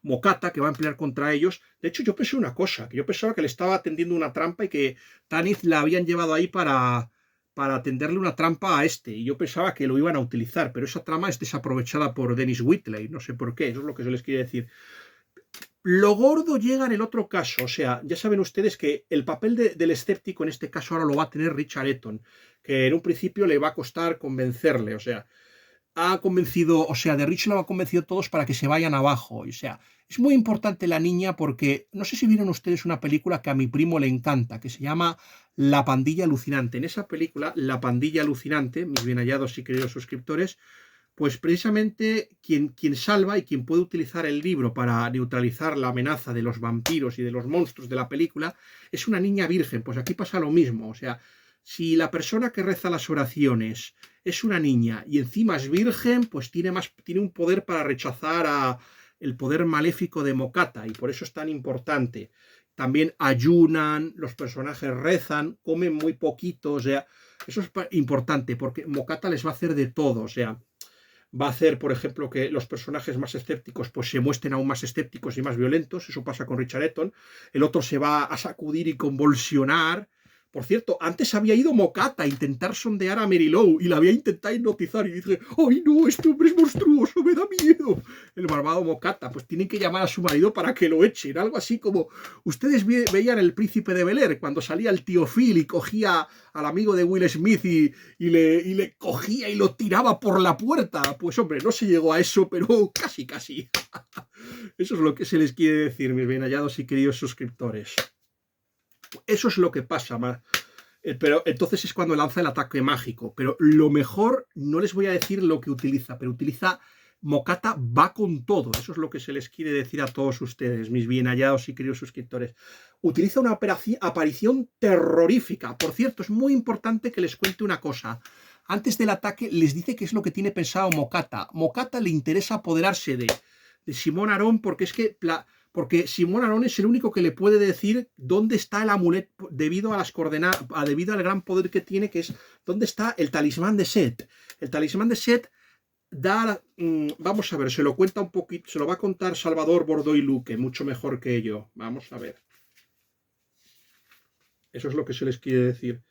Mokata, que va a emplear contra ellos. De hecho, yo pensé una cosa, que yo pensaba que le estaba tendiendo una trampa y que Tanith la habían llevado ahí para tenderle una trampa a este, y yo pensaba que lo iban a utilizar, pero esa trama es desaprovechada por Dennis Whitley, no sé por qué, eso es lo que se les quiere decir. Lo gordo llega en el otro caso, o sea, ya saben ustedes que el papel del escéptico en este caso ahora lo va a tener Richard Eton, que en un principio le va a costar convencerle, o sea, ha convencido, o sea, de Richlaw ha convencido a todos para que se vayan abajo, o sea, Es muy importante la niña porque no sé si vieron ustedes una película que a mi primo le encanta, que se llama La Pandilla Alucinante. En esa película, La Pandilla Alucinante, mis bien hallados y queridos suscriptores, pues precisamente quien salva y quien puede utilizar el libro para neutralizar la amenaza de los vampiros y de los monstruos de la película es una niña virgen. Pues aquí pasa lo mismo. O sea, si la persona que reza las oraciones es una niña y encima es virgen, pues tiene un poder para rechazar el poder maléfico de Mokata, y por eso es tan importante. También ayunan, los personajes rezan, comen muy poquito, o sea, eso es importante porque Mokata les va a hacer de todo, o sea, va a hacer, por ejemplo, que los personajes más escépticos pues se muestren aún más escépticos y más violentos. Eso pasa con Richard Eton. El otro se va a sacudir y convulsionar. Por cierto, antes había ido Mokata a intentar sondear a Mary Lou y la había intentado hipnotizar y dice, ¡ay no, este hombre es monstruoso, me da miedo! El malvado Mokata, pues tienen que llamar a su marido para que lo echen. Algo así como, ustedes veían El Príncipe de Bel-Air, cuando salía el tío Phil y cogía al amigo de Will Smith y le cogía y lo tiraba por la puerta. Pues hombre, no se llegó a eso, pero casi, casi. Eso es lo que se les quiere decir, mis bien hallados y queridos suscriptores. Eso es lo que pasa, pero entonces es cuando lanza el ataque mágico. Pero lo mejor, no les voy a decir lo que utiliza, pero utiliza Mokata, va con todo. Eso es lo que se les quiere decir a todos ustedes, mis bien hallados y queridos suscriptores. Utiliza una aparición terrorífica. Por cierto, es muy importante que les cuente una cosa. Antes del ataque les dice qué es lo que tiene pensado Mokata. Mokata le interesa apoderarse de Simón Arón porque Simón Arón es el único que le puede decir dónde está el amuleto debido a las coordenadas, debido al gran poder que tiene, que es dónde está el talismán de Set. El talismán de Set vamos a ver, se lo cuenta un poquito, se lo va a contar Salvador Bordoy Luque, mucho mejor que yo. Vamos a ver. Eso es lo que se les quiere decir.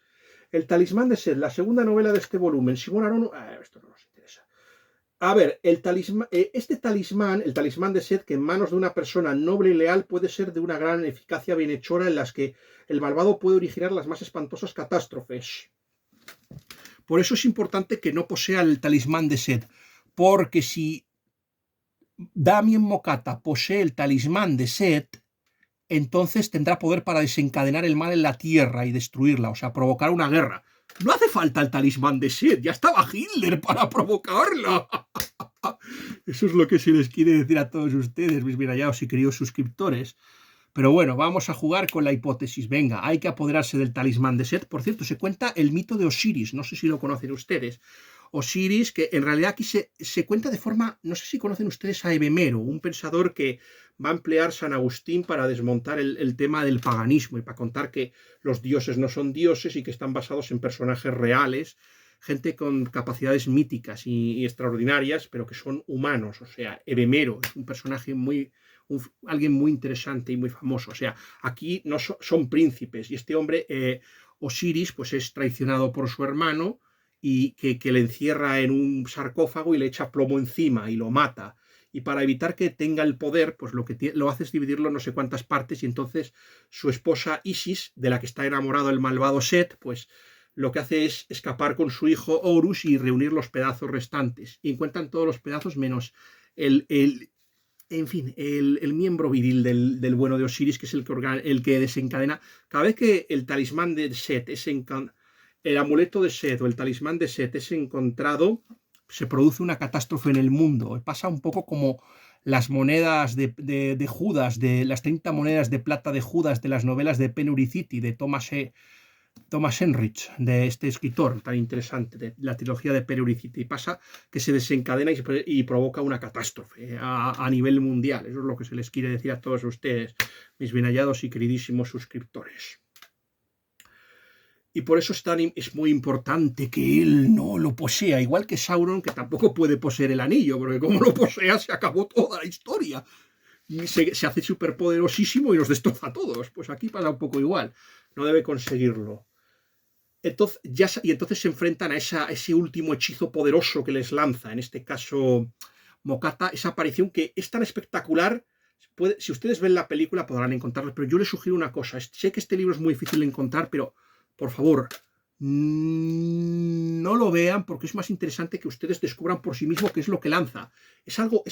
El talismán de Set, la segunda novela de este volumen. Simón Arón, esto no nos interesa. A ver, este talismán, el talismán de Set, que en manos de una persona noble y leal puede ser de una gran eficacia bienhechora en las que el malvado puede originar las más espantosas catástrofes. Por eso es importante que no posea el talismán de Set, porque si Damien Mokata posee el talismán de Set, entonces tendrá poder para desencadenar el mal en la Tierra y destruirla, o sea, provocar una guerra. No hace falta el talismán de Set, ya estaba Hitler para provocarla. Eso es lo que se les quiere decir a todos ustedes, mis bien hallados y queridos suscriptores. Pero bueno, vamos a jugar con la hipótesis. Venga, hay que apoderarse del talismán de Set. Por cierto, se cuenta el mito de Osiris, no sé si lo conocen ustedes. Osiris, que en realidad aquí se cuenta de forma, no sé si conocen ustedes a Hebemero, un pensador que va a emplear San Agustín para desmontar el tema del paganismo y para contar que los dioses no son dioses y que están basados en personajes reales, gente con capacidades míticas y extraordinarias, pero que son humanos. O sea, Hebemero es un personaje alguien muy interesante y muy famoso. O sea, aquí no son príncipes y este hombre, Osiris, pues es traicionado por su hermano y que le encierra en un sarcófago y le echa plomo encima y lo mata. Y para evitar que tenga el poder, pues lo hace es dividirlo en no sé cuántas partes, y entonces su esposa Isis, de la que está enamorado el malvado Set, pues lo que hace es escapar con su hijo Horus y reunir los pedazos restantes. Y encuentran todos los pedazos menos el miembro viril del bueno de Osiris, que es el que desencadena. Cada vez que el talismán de Set el amuleto de Set o el talismán de Set es encontrado, se produce una catástrofe en el mundo. Pasa un poco como las monedas de Judas, de las 30 monedas de plata de Judas de las novelas de Penury City, de Thomas Enrich, de este escritor tan interesante, de la trilogía de Penury City. Pasa que se desencadena y provoca una catástrofe a nivel mundial. Eso es lo que se les quiere decir a todos ustedes, mis bien hallados y queridísimos suscriptores. Y por eso es muy importante que él no lo posea, igual que Sauron, que tampoco puede poseer el anillo, porque como lo posea se acabó toda la historia. Y se hace superpoderosísimo y nos destroza a todos. Pues aquí pasa un poco igual. No debe conseguirlo. Entonces se enfrentan a ese último hechizo poderoso que les lanza, en este caso Mokata, esa aparición que es tan espectacular. Si ustedes ven la película podrán encontrarla, pero yo les sugiero una cosa. Sé que este libro es muy difícil de encontrar, pero por favor, no lo vean porque es más interesante que ustedes descubran por sí mismos qué es lo que lanza. Es algo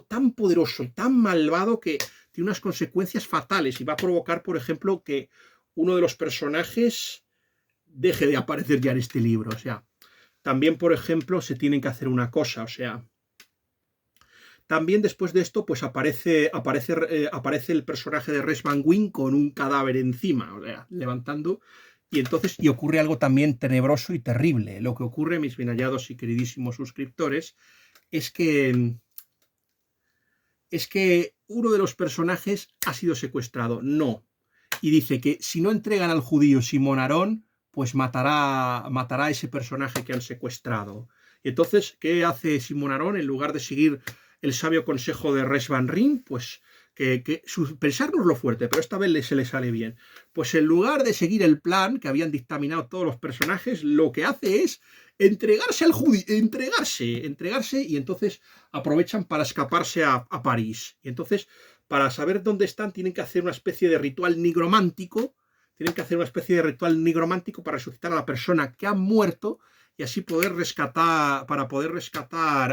tan poderoso y tan malvado que tiene unas consecuencias fatales y va a provocar, por ejemplo, que uno de los personajes deje de aparecer ya en este libro. O sea, también, por ejemplo, se tienen que hacer una cosa, o sea, también después de esto, pues aparece el personaje de Res Van Wyn con un cadáver encima, o sea, levantando, y ocurre algo también tenebroso y terrible. Lo que ocurre, mis bien hallados y queridísimos suscriptores, es que uno de los personajes ha sido secuestrado. No. Y dice que si no entregan al judío Simón Aarón, pues matará a ese personaje que han secuestrado. Y entonces, ¿qué hace Simón Aarón? En lugar de seguir el sabio consejo de Res Van Ryn, pues pensárnoslo fuerte, pero esta vez se le sale bien. Pues en lugar de seguir el plan que habían dictaminado todos los personajes, lo que hace es entregarse al judío, entregarse, y entonces aprovechan para escaparse a París. Y entonces, para saber dónde están, tienen que hacer una especie de ritual nigromántico, para resucitar a la persona que ha muerto y así poder rescatar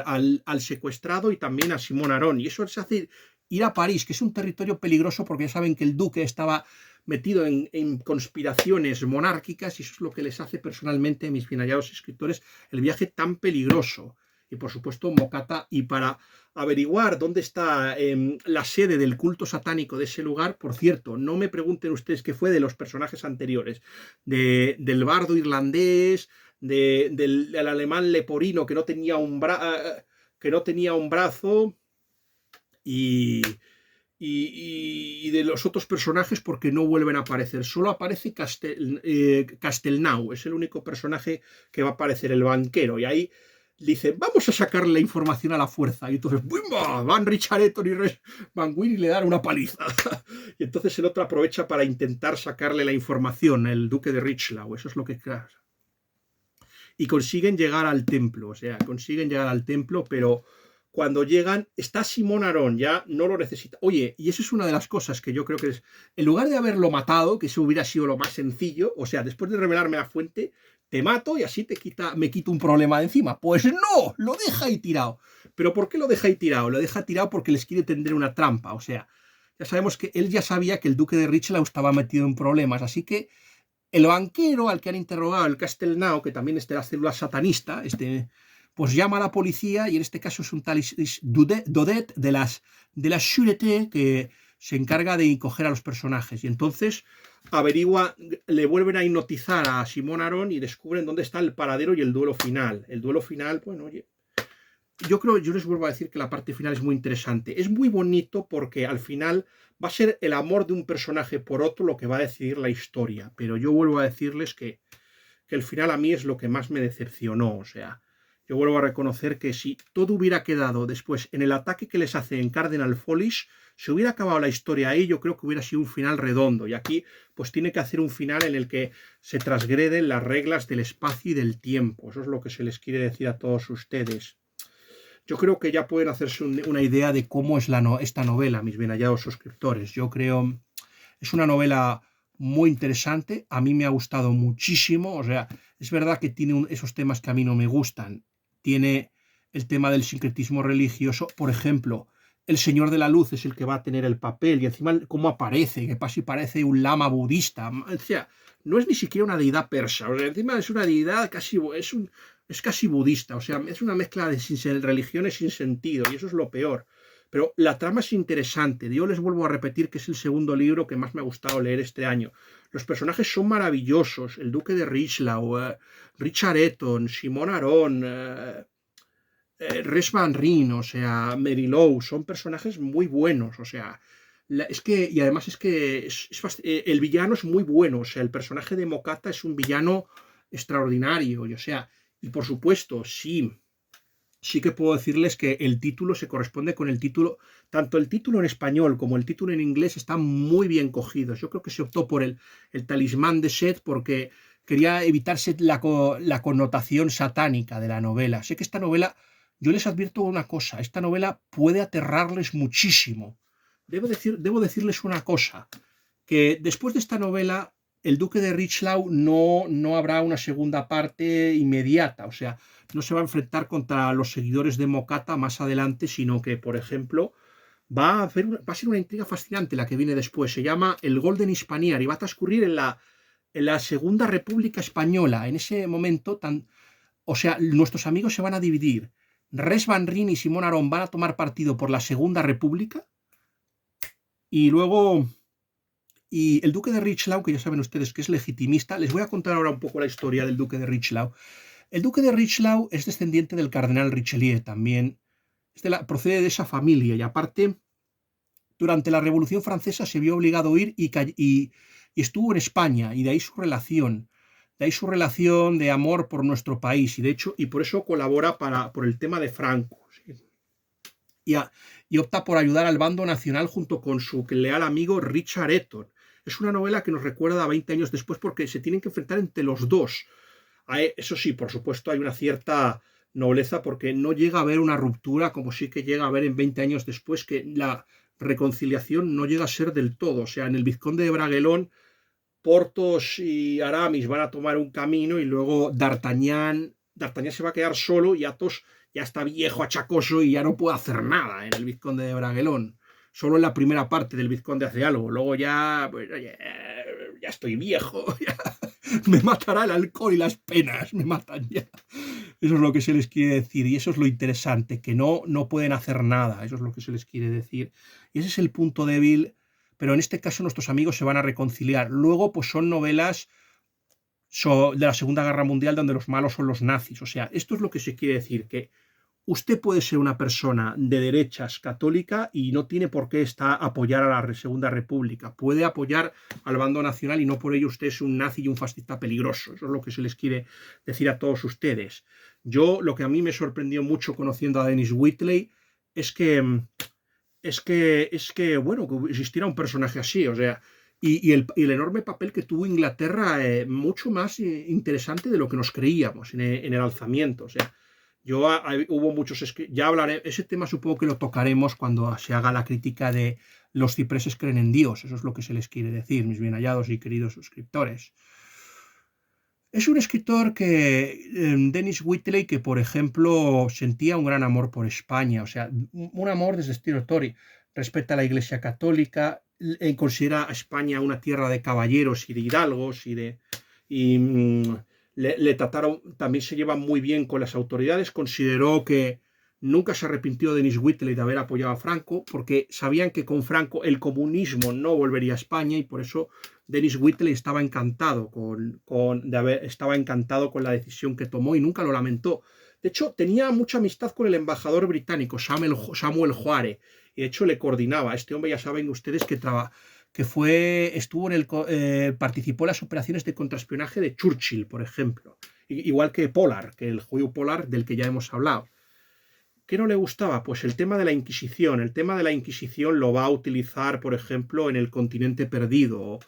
al secuestrado y también a Simón Aarón. Y eso es hacer ir a París, que es un territorio peligroso porque ya saben que el duque estaba metido en conspiraciones monárquicas y eso es lo que les hace personalmente, mis bien hallados escritores, el viaje tan peligroso. Y por supuesto Mokata, y para averiguar dónde está la sede del culto satánico de ese lugar, por cierto, no me pregunten ustedes qué fue de los personajes anteriores, del bardo irlandés, del alemán leporino que no tenía un brazo, y de los otros personajes porque no vuelven a aparecer. Solo aparece Castelnau, es el único personaje que va a aparecer, el banquero, y ahí dice, vamos a sacarle la información a la fuerza. Y entonces, ¡bumba! Van Richard Eton y Res Van Wyn y le dan una paliza. Y entonces el otro aprovecha para intentar sacarle la información, el duque de Richlau. Eso es lo que... Y consiguen llegar al templo, pero cuando llegan, está Simón Aarón, ya no lo necesita. Oye, y eso es una de las cosas que yo creo que es, en lugar de haberlo matado, que eso hubiera sido lo más sencillo, o sea, después de revelarme la fuente, te mato y así me quito un problema de encima. Pues no, lo deja ahí tirado. ¿Pero por qué lo deja ahí tirado? Lo deja tirado porque les quiere tender una trampa, o sea, ya sabemos que él ya sabía que el duque de Richelieu estaba metido en problemas, así que el banquero al que han interrogado, el Castelnau, que también es de la célula satanista, pues llama a la policía, y en este caso es un tal Daudet de la Sûreté, que se encarga de coger a los personajes. Y entonces le vuelven a hipnotizar a Simón Aarón y descubren dónde está el paradero y el duelo final. El duelo final, bueno, oye, yo les vuelvo a decir que la parte final es muy interesante. Es muy bonito porque al final va a ser el amor de un personaje por otro lo que va a decidir la historia. Pero yo vuelvo a decirles que el final a mí es lo que más me decepcionó. O sea, yo vuelvo a reconocer que si todo hubiera quedado después en el ataque que les hace en Cardinal Follies, si hubiera acabado la historia ahí, yo creo que hubiera sido un final redondo. Y aquí pues tiene que hacer un final en el que se transgreden las reglas del espacio y del tiempo. Eso es lo que se les quiere decir a todos ustedes. Yo creo que ya pueden hacerse una idea de cómo es esta novela, mis bien hallados suscriptores. Yo creo, es una novela muy interesante, a mí me ha gustado muchísimo, o sea, es verdad que tiene esos temas que a mí no me gustan. Tiene el tema del sincretismo religioso, por ejemplo, el Señor de la Luz es el que va a tener el papel, y encima cómo aparece, que parece un lama budista, o sea, no es ni siquiera una deidad persa, o sea, encima es una deidad es casi budista, o sea, es una mezcla de religiones sin sentido, y eso es lo peor. Pero la trama es interesante. Yo les vuelvo a repetir que es el segundo libro que más me ha gustado leer este año. Los personajes son maravillosos. El duque de Richelieu, Richard Eton, Simón Aarón, Res Van Ryn, o sea, Mary Lou, son personajes muy buenos, o sea, y además es que el villano es muy bueno, o sea, el personaje de Mokata es un villano extraordinario, y, o sea, y por supuesto, sí que puedo decirles que el título se corresponde con el título, tanto el título en español como el título en inglés están muy bien cogidos. Yo creo que se optó por el talismán de Set porque quería evitarse la connotación satánica de la novela. Sé que esta novela, yo les advierto una cosa, esta novela puede aterrarles muchísimo. Debo decirles una cosa, que después de esta novela el duque de Richelieu no habrá una segunda parte inmediata, o sea, no se va a enfrentar contra los seguidores de Mokata más adelante, sino que, por ejemplo, va a ser una intriga fascinante la que viene después. Se llama el Golden Hispaniar y va a transcurrir en la Segunda República Española. En ese momento, o sea, nuestros amigos se van a dividir. Res Van Ryn y Simón Arón van a tomar partido por la Segunda República y luego... Y el duque de Richelieu, que ya saben ustedes que es legitimista, les voy a contar ahora un poco la historia del duque de Richelieu. El duque de Richelieu es descendiente del cardenal Richelieu también, procede de esa familia y aparte, durante la Revolución Francesa se vio obligado a ir y estuvo en España y de ahí su relación de amor por nuestro país y de hecho, y por eso colabora por el tema de Franco. ¿Sí? Y opta por ayudar al bando nacional junto con su leal amigo Richard Eton. Es una novela que nos recuerda a 20 años después porque se tienen que enfrentar entre los dos. Eso sí, por supuesto, hay una cierta nobleza porque no llega a haber una ruptura como sí que llega a haber en 20 años después, que la reconciliación no llega a ser del todo. O sea, en el Vizconde de Bragelón, Porthos y Aramis van a tomar un camino y luego D'Artagnan se va a quedar solo y Athos ya está viejo, achacoso y ya no puede hacer nada en el Vizconde de Bragelón. Solo en la primera parte del Vizconde hace algo. Luego ya, pues, oye, ya estoy viejo, ya me matará el alcohol y las penas, me matan ya. Eso es lo que se les quiere decir y eso es lo interesante, que no pueden hacer nada, eso es lo que se les quiere decir. Y ese es el punto débil, pero en este caso nuestros amigos se van a reconciliar. Luego, pues son novelas de la Segunda Guerra Mundial donde los malos son los nazis. O sea, esto es lo que se quiere decir, que usted puede ser una persona de derechas católica y no tiene por qué apoyar a la Segunda República. Puede apoyar al bando nacional y no por ello usted es un nazi y un fascista peligroso. Eso es lo que se les quiere decir a todos ustedes. Lo que a mí me sorprendió mucho conociendo a Dennis Whitley es que bueno, que existiera un personaje así, o sea, y el enorme papel que tuvo Inglaterra, mucho más interesante de lo que nos creíamos en el alzamiento, o sea, hubo muchos, ya hablaré, ese tema supongo que lo tocaremos cuando se haga la crítica de los cipreses creen en Dios, eso es lo que se les quiere decir, mis bien hallados y queridos suscriptores. Es un escritor Dennis Whitley, que por ejemplo sentía un gran amor por España, o sea, un amor desde estilo Tory, respeta a la Iglesia Católica, considera a España una tierra de caballeros y de hidalgos le trataron, también se lleva muy bien con las autoridades, consideró que nunca se arrepintió Dennis Whitley de haber apoyado a Franco, porque sabían que con Franco el comunismo no volvería a España y por eso Dennis Whitley estaba encantado estaba encantado con la decisión que tomó y nunca lo lamentó. De hecho, tenía mucha amistad con el embajador británico, Samuel Juárez, y de hecho le coordinaba. Este hombre, ya saben ustedes participó en las operaciones de contraespionaje de Churchill, por ejemplo, igual que Pollard, que el judío Pollard del que ya hemos hablado. ¿Qué no le gustaba? Pues el tema de la Inquisición. El tema de la Inquisición lo va a utilizar, por ejemplo, en el Continente Perdido.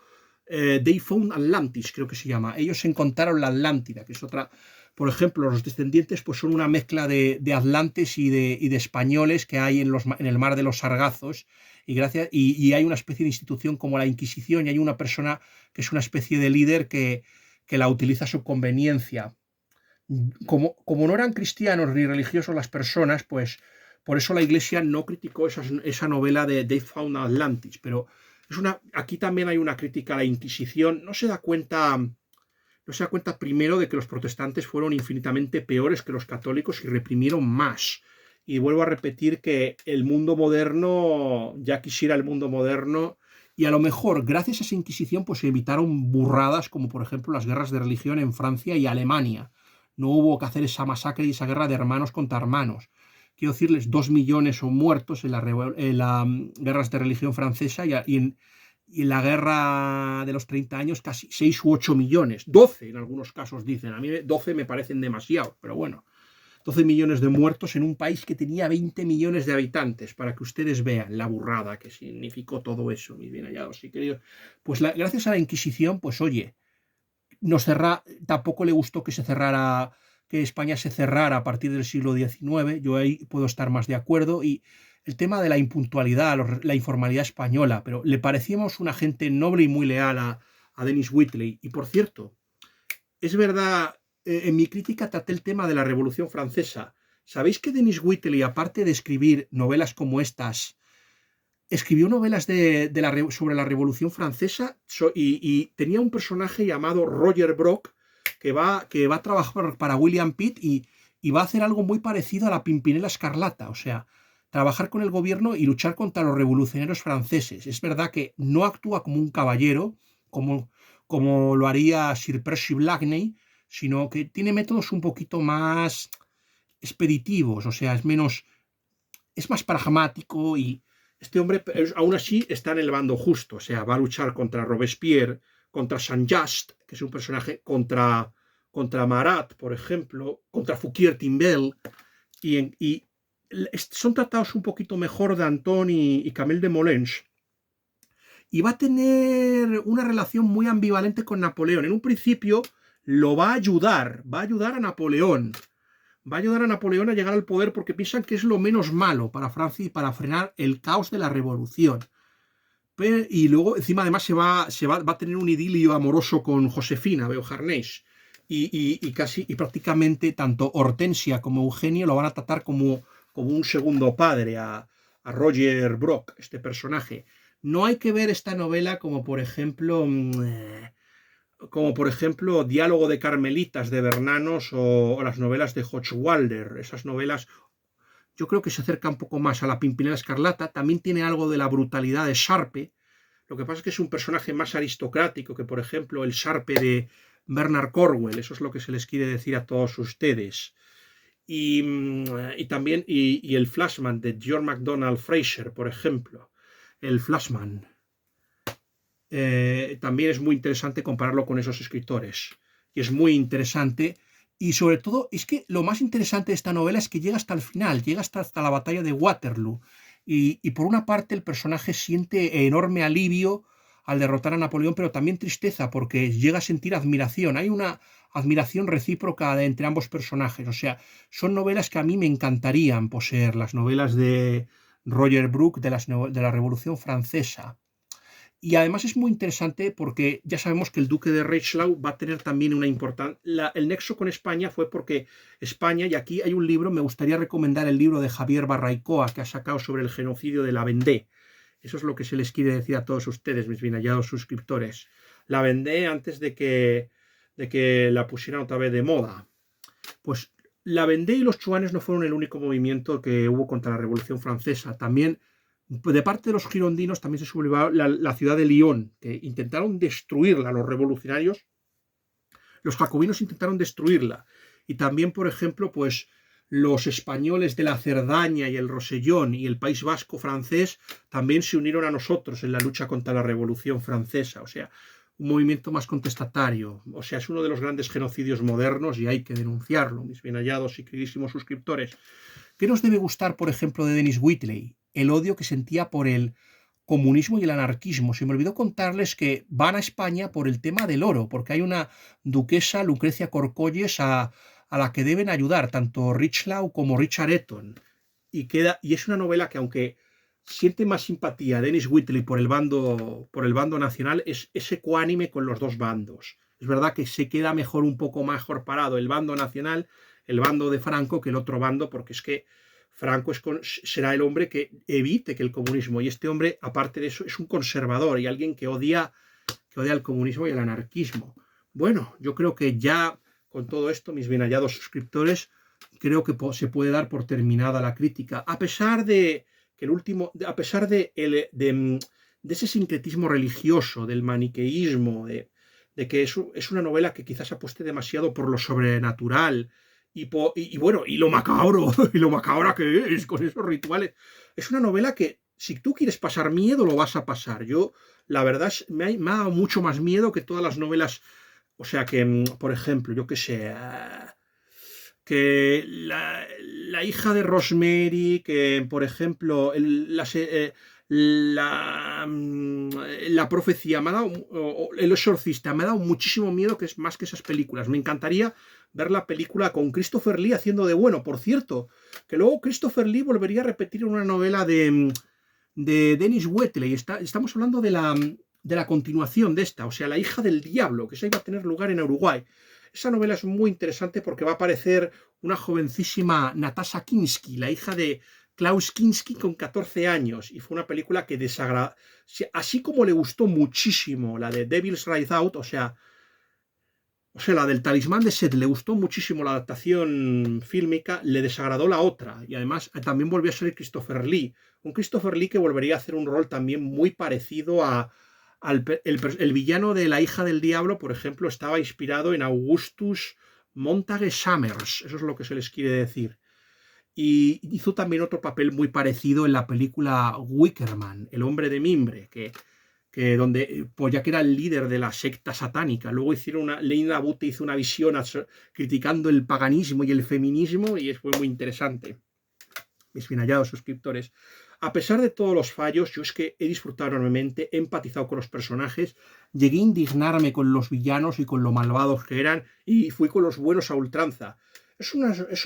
They Found Atlantis, creo que se llama. Ellos encontraron la Atlántida, que es otra. Por ejemplo, los descendientes pues son una mezcla de atlantes y de españoles que hay en el mar de los Sargazos. Y hay una especie de institución como la Inquisición y hay una persona que es una especie de líder que la utiliza a su conveniencia. Como no eran cristianos ni religiosos las personas, pues por eso la Iglesia no criticó esa novela de They Found Atlantis, pero aquí también hay una crítica a la Inquisición. No se da cuenta primero de que los protestantes fueron infinitamente peores que los católicos y reprimieron más. Y vuelvo a repetir que el mundo moderno, ya quisiera el mundo moderno, y a lo mejor gracias a esa Inquisición pues se evitaron burradas como por ejemplo las guerras de religión en Francia y Alemania. No hubo que hacer esa masacre y esa guerra de hermanos contra hermanos. Quiero decirles, 2 millones son muertos en las guerras de religión francesa y en la guerra de los 30 años casi 6 u 8 millones. 12 en algunos casos dicen. A mí 12 me parecen demasiado, pero bueno. 12 millones de muertos en un país que tenía 20 millones de habitantes, para que ustedes vean la burrada que significó todo eso, mis bien hallados y queridos. Pues gracias a la Inquisición, pues oye, tampoco le gustó que España se cerrara a partir del siglo XIX, yo ahí puedo estar más de acuerdo, y el tema de la impuntualidad, la informalidad española, pero le parecíamos una gente noble y muy leal a a Dennis Wheatley. Y por cierto, es verdad, en mi crítica traté el tema de la Revolución Francesa. ¿Sabéis que Dennis Wheatley, aparte de escribir novelas como estas, escribió novelas sobre la Revolución Francesa y tenía un personaje llamado Roger Brock que va a trabajar para William Pitt y va a hacer algo muy parecido a la Pimpinela Escarlata, o sea, trabajar con el gobierno y luchar contra los revolucionarios franceses. Es verdad que no actúa como un caballero, como lo haría Sir Percy Blakeney, sino que tiene métodos un poquito más expeditivos, o sea, es más pragmático y este hombre aún así está en el bando justo, o sea, va a luchar contra Robespierre, contra Saint-Just, que es un personaje, contra Marat, por ejemplo, contra Fouquier-Tinville, y son tratados un poquito mejor Danton y Camille Desmoulins. Y va a tener una relación muy ambivalente con Napoleón. En un principio lo va a ayudar a Napoleón. Va a ayudar a Napoleón a llegar al poder porque piensan que es lo menos malo para Francia y para frenar el caos de la revolución. Y luego, encima, además, va a tener un idilio amoroso con Josefina Beauharnais. Y prácticamente tanto Hortensia como Eugenio lo van a tratar como un segundo padre a Roger Brock, este personaje. No hay que ver esta novela como, por ejemplo, Diálogo de Carmelitas de Bernanos o las novelas de Hochwalder. Esas novelas yo creo que se acerca un poco más a la Pimpinela Escarlata. También tiene algo de la brutalidad de Sharpe. Lo que pasa es que es un personaje más aristocrático que, por ejemplo, el Sharpe de Bernard Cornwell. Eso es lo que se les quiere decir a todos ustedes. Y también el Flashman de George MacDonald Fraser, por ejemplo. El Flashman. También es muy interesante compararlo con esos escritores. Y es muy interesante. Y sobre todo, es que lo más interesante de esta novela es que llega hasta el final, llega hasta la batalla de Waterloo. Y por una parte el personaje siente enorme alivio al derrotar a Napoleón, pero también tristeza porque llega a sentir admiración. Hay una admiración recíproca entre ambos personajes. O sea, son novelas que a mí me encantarían poseer, las novelas de Roger Brook de la Revolución Francesa. Y además es muy interesante porque ya sabemos que el duque de Reichslau va a tener también una importante... El nexo con España fue porque España, y aquí hay un libro, me gustaría recomendar el libro de Javier Barraicoa que ha sacado sobre el genocidio de la Vendée. Eso es lo que se les quiere decir a todos ustedes, mis bien hallados suscriptores. La Vendée antes de que la pusieran otra vez de moda. Pues la Vendée y los chuanes no fueron el único movimiento que hubo contra la Revolución Francesa. También de parte de los girondinos también se sublevó la ciudad de Lyon, que intentaron destruirla los revolucionarios. Los jacobinos intentaron destruirla. Y también, por ejemplo, pues los españoles de la Cerdaña y el Rosellón y el País Vasco francés también se unieron a nosotros en la lucha contra la Revolución Francesa. O sea, un movimiento más contestatario. O sea, es uno de los grandes genocidios modernos y hay que denunciarlo, mis bien hallados y queridísimos suscriptores. ¿Qué nos debe gustar, por ejemplo, de Dennis Wheatley? El odio que sentía por el comunismo y el anarquismo. Se me olvidó contarles que van a España por el tema del oro, porque hay una duquesa, Lucrecia Corcolles, a la que deben ayudar tanto Richelieu como Richard Eton. Y es una novela que, aunque siente más simpatía Dennis Wheatley por el bando nacional, es ecuánime con los dos bandos. Es verdad que se queda un poco mejor parado el bando nacional, el bando de Franco, que el otro bando, porque es que Franco será el hombre que evite que el comunismo, y este hombre, aparte de eso, es un conservador y alguien que odia el comunismo y el anarquismo. Bueno, yo creo que ya con todo esto, mis bien hallados suscriptores, creo que se puede dar por terminada la crítica, a pesar de ese sincretismo religioso, del maniqueísmo, de que es una novela que quizás apueste demasiado por lo sobrenatural, y lo macabro, y lo macabra que es con esos rituales. Es una novela que, si tú quieres pasar miedo, lo vas a pasar. Yo, la verdad, me ha dado mucho más miedo que todas las novelas. O sea que, por ejemplo, yo qué sé, que la hija de Rosemary, que, por ejemplo, la profecía me ha dado, el exorcista me ha dado muchísimo miedo, que es más que esas películas. Me encantaría ver la película con Christopher Lee haciendo de bueno. Por cierto, que luego Christopher Lee volvería a repetir una novela de Dennis Wheatley. Estamos hablando de de la continuación de esta, o sea, La hija del diablo, que esa iba a tener lugar en Uruguay. Esa novela es muy interesante porque va a aparecer una jovencísima Natasha Kinski, la hija de Klaus Kinski con 14 años, y fue una película que desagradó, así como le gustó muchísimo la de Devil's Ride Out, o sea, la del Talismán de Seth, le gustó muchísimo la adaptación fílmica, le desagradó la otra, y además también volvió a ser Christopher Lee, un Christopher Lee que volvería a hacer un rol también muy parecido el villano de La hija del diablo, por ejemplo, estaba inspirado en Augustus Montague Summers, eso es lo que se les quiere decir. Y hizo también otro papel muy parecido en la película Wickerman, El hombre de mimbre, que donde, pues ya que era el líder de la secta satánica, luego Leinda Bute hizo una visión criticando el paganismo y el feminismo, y fue muy interesante. Mis bien hallados suscriptores. A pesar de todos los fallos, yo es que he disfrutado enormemente, he empatizado con los personajes, llegué a indignarme con los villanos y con lo malvados que eran, y fui con los buenos a ultranza. Son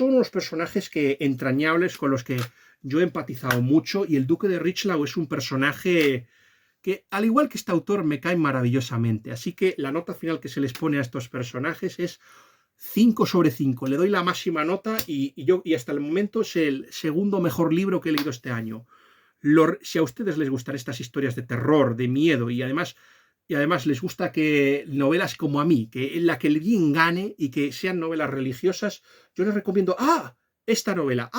unos personajes entrañables con los que yo he empatizado mucho, y el Duque de Richelieu es un personaje que, al igual que este autor, me cae maravillosamente. Así que la nota final que se les pone a estos personajes es 5 sobre 5. Le doy la máxima nota y hasta el momento es el segundo mejor libro que he leído este año. Si a ustedes les gustan estas historias de terror, de miedo y además les gusta que novelas como a mí, que en la que el bien gane y que sean novelas religiosas, yo les recomiendo esta novela.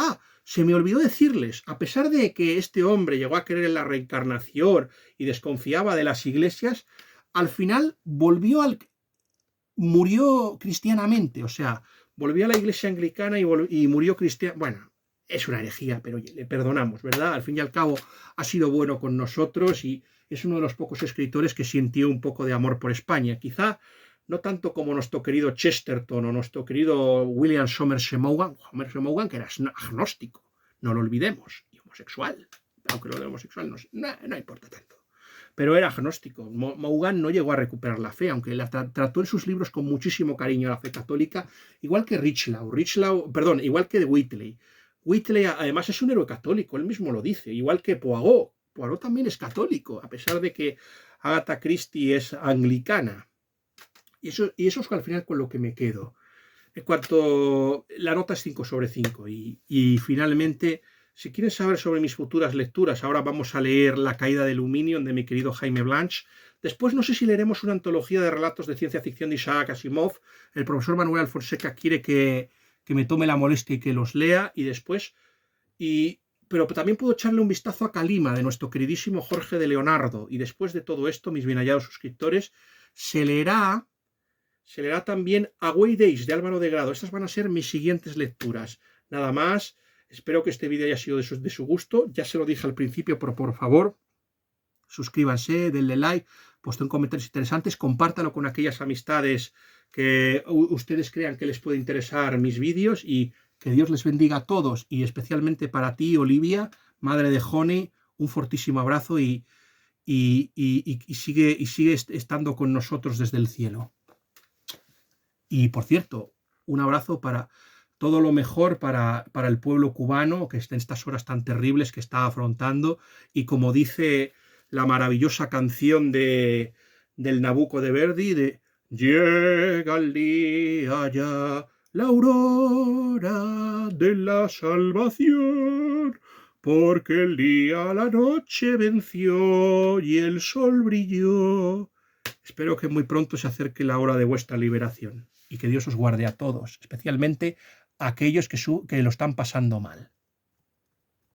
Se me olvidó decirles, a pesar de que este hombre llegó a creer en la reencarnación y desconfiaba de las iglesias, al final murió cristianamente, o sea, volvió a la iglesia anglicana y murió cristiano. Bueno, es una herejía, pero oye, le perdonamos, ¿verdad? Al fin y al cabo ha sido bueno con nosotros y es uno de los pocos escritores que sintió un poco de amor por España. Quizá no tanto como nuestro querido Chesterton o nuestro querido William Somerset Maugham, que era agnóstico, no lo olvidemos, y homosexual, aunque lo de homosexual no importa tanto. Pero era agnóstico. Maugham no llegó a recuperar la fe, aunque trató en sus libros con muchísimo cariño a la fe católica, igual que igual que Whiteley. Whiteley además es un héroe católico, él mismo lo dice, igual que Poirot. Poirot también es católico, a pesar de que Agatha Christie es anglicana. Y eso es al final con lo que me quedo. En cuanto la nota es 5 sobre 5. Y finalmente, si quieren saber sobre mis futuras lecturas, ahora vamos a leer La caída del Luminion de mi querido Jaime Blanch. Después no sé si leeremos una antología de relatos de ciencia ficción de Isaac Asimov. El profesor Manuel Alfonseca quiere que me tome la molestia y que los lea. Y después... Pero también puedo echarle un vistazo a Calima, de nuestro queridísimo Jorge de Leonardo. Y después de todo esto, mis bien hallados suscriptores, se leerá también Away Days de Álvaro de Grado. Estas van a ser mis siguientes lecturas. Nada más. Espero que este vídeo haya sido de su gusto. Ya se lo dije al principio, pero por favor, suscríbanse, denle like, posten comentarios interesantes, compártanlo con aquellas amistades que ustedes crean que les puede interesar mis vídeos, y que Dios les bendiga a todos, y especialmente para ti, Olivia, madre de Honey, un fortísimo abrazo y sigue estando con nosotros desde el cielo. Y por cierto, un abrazo para todo lo mejor para el pueblo cubano, que está en estas horas tan terribles que está afrontando, y como dice la maravillosa canción del Nabucco de Verdi, de llega el día ya, la aurora de la salvación, porque el día a la noche venció y el sol brilló. Espero que muy pronto se acerque la hora de vuestra liberación, y que Dios os guarde a todos, especialmente a aquellos que lo están pasando mal.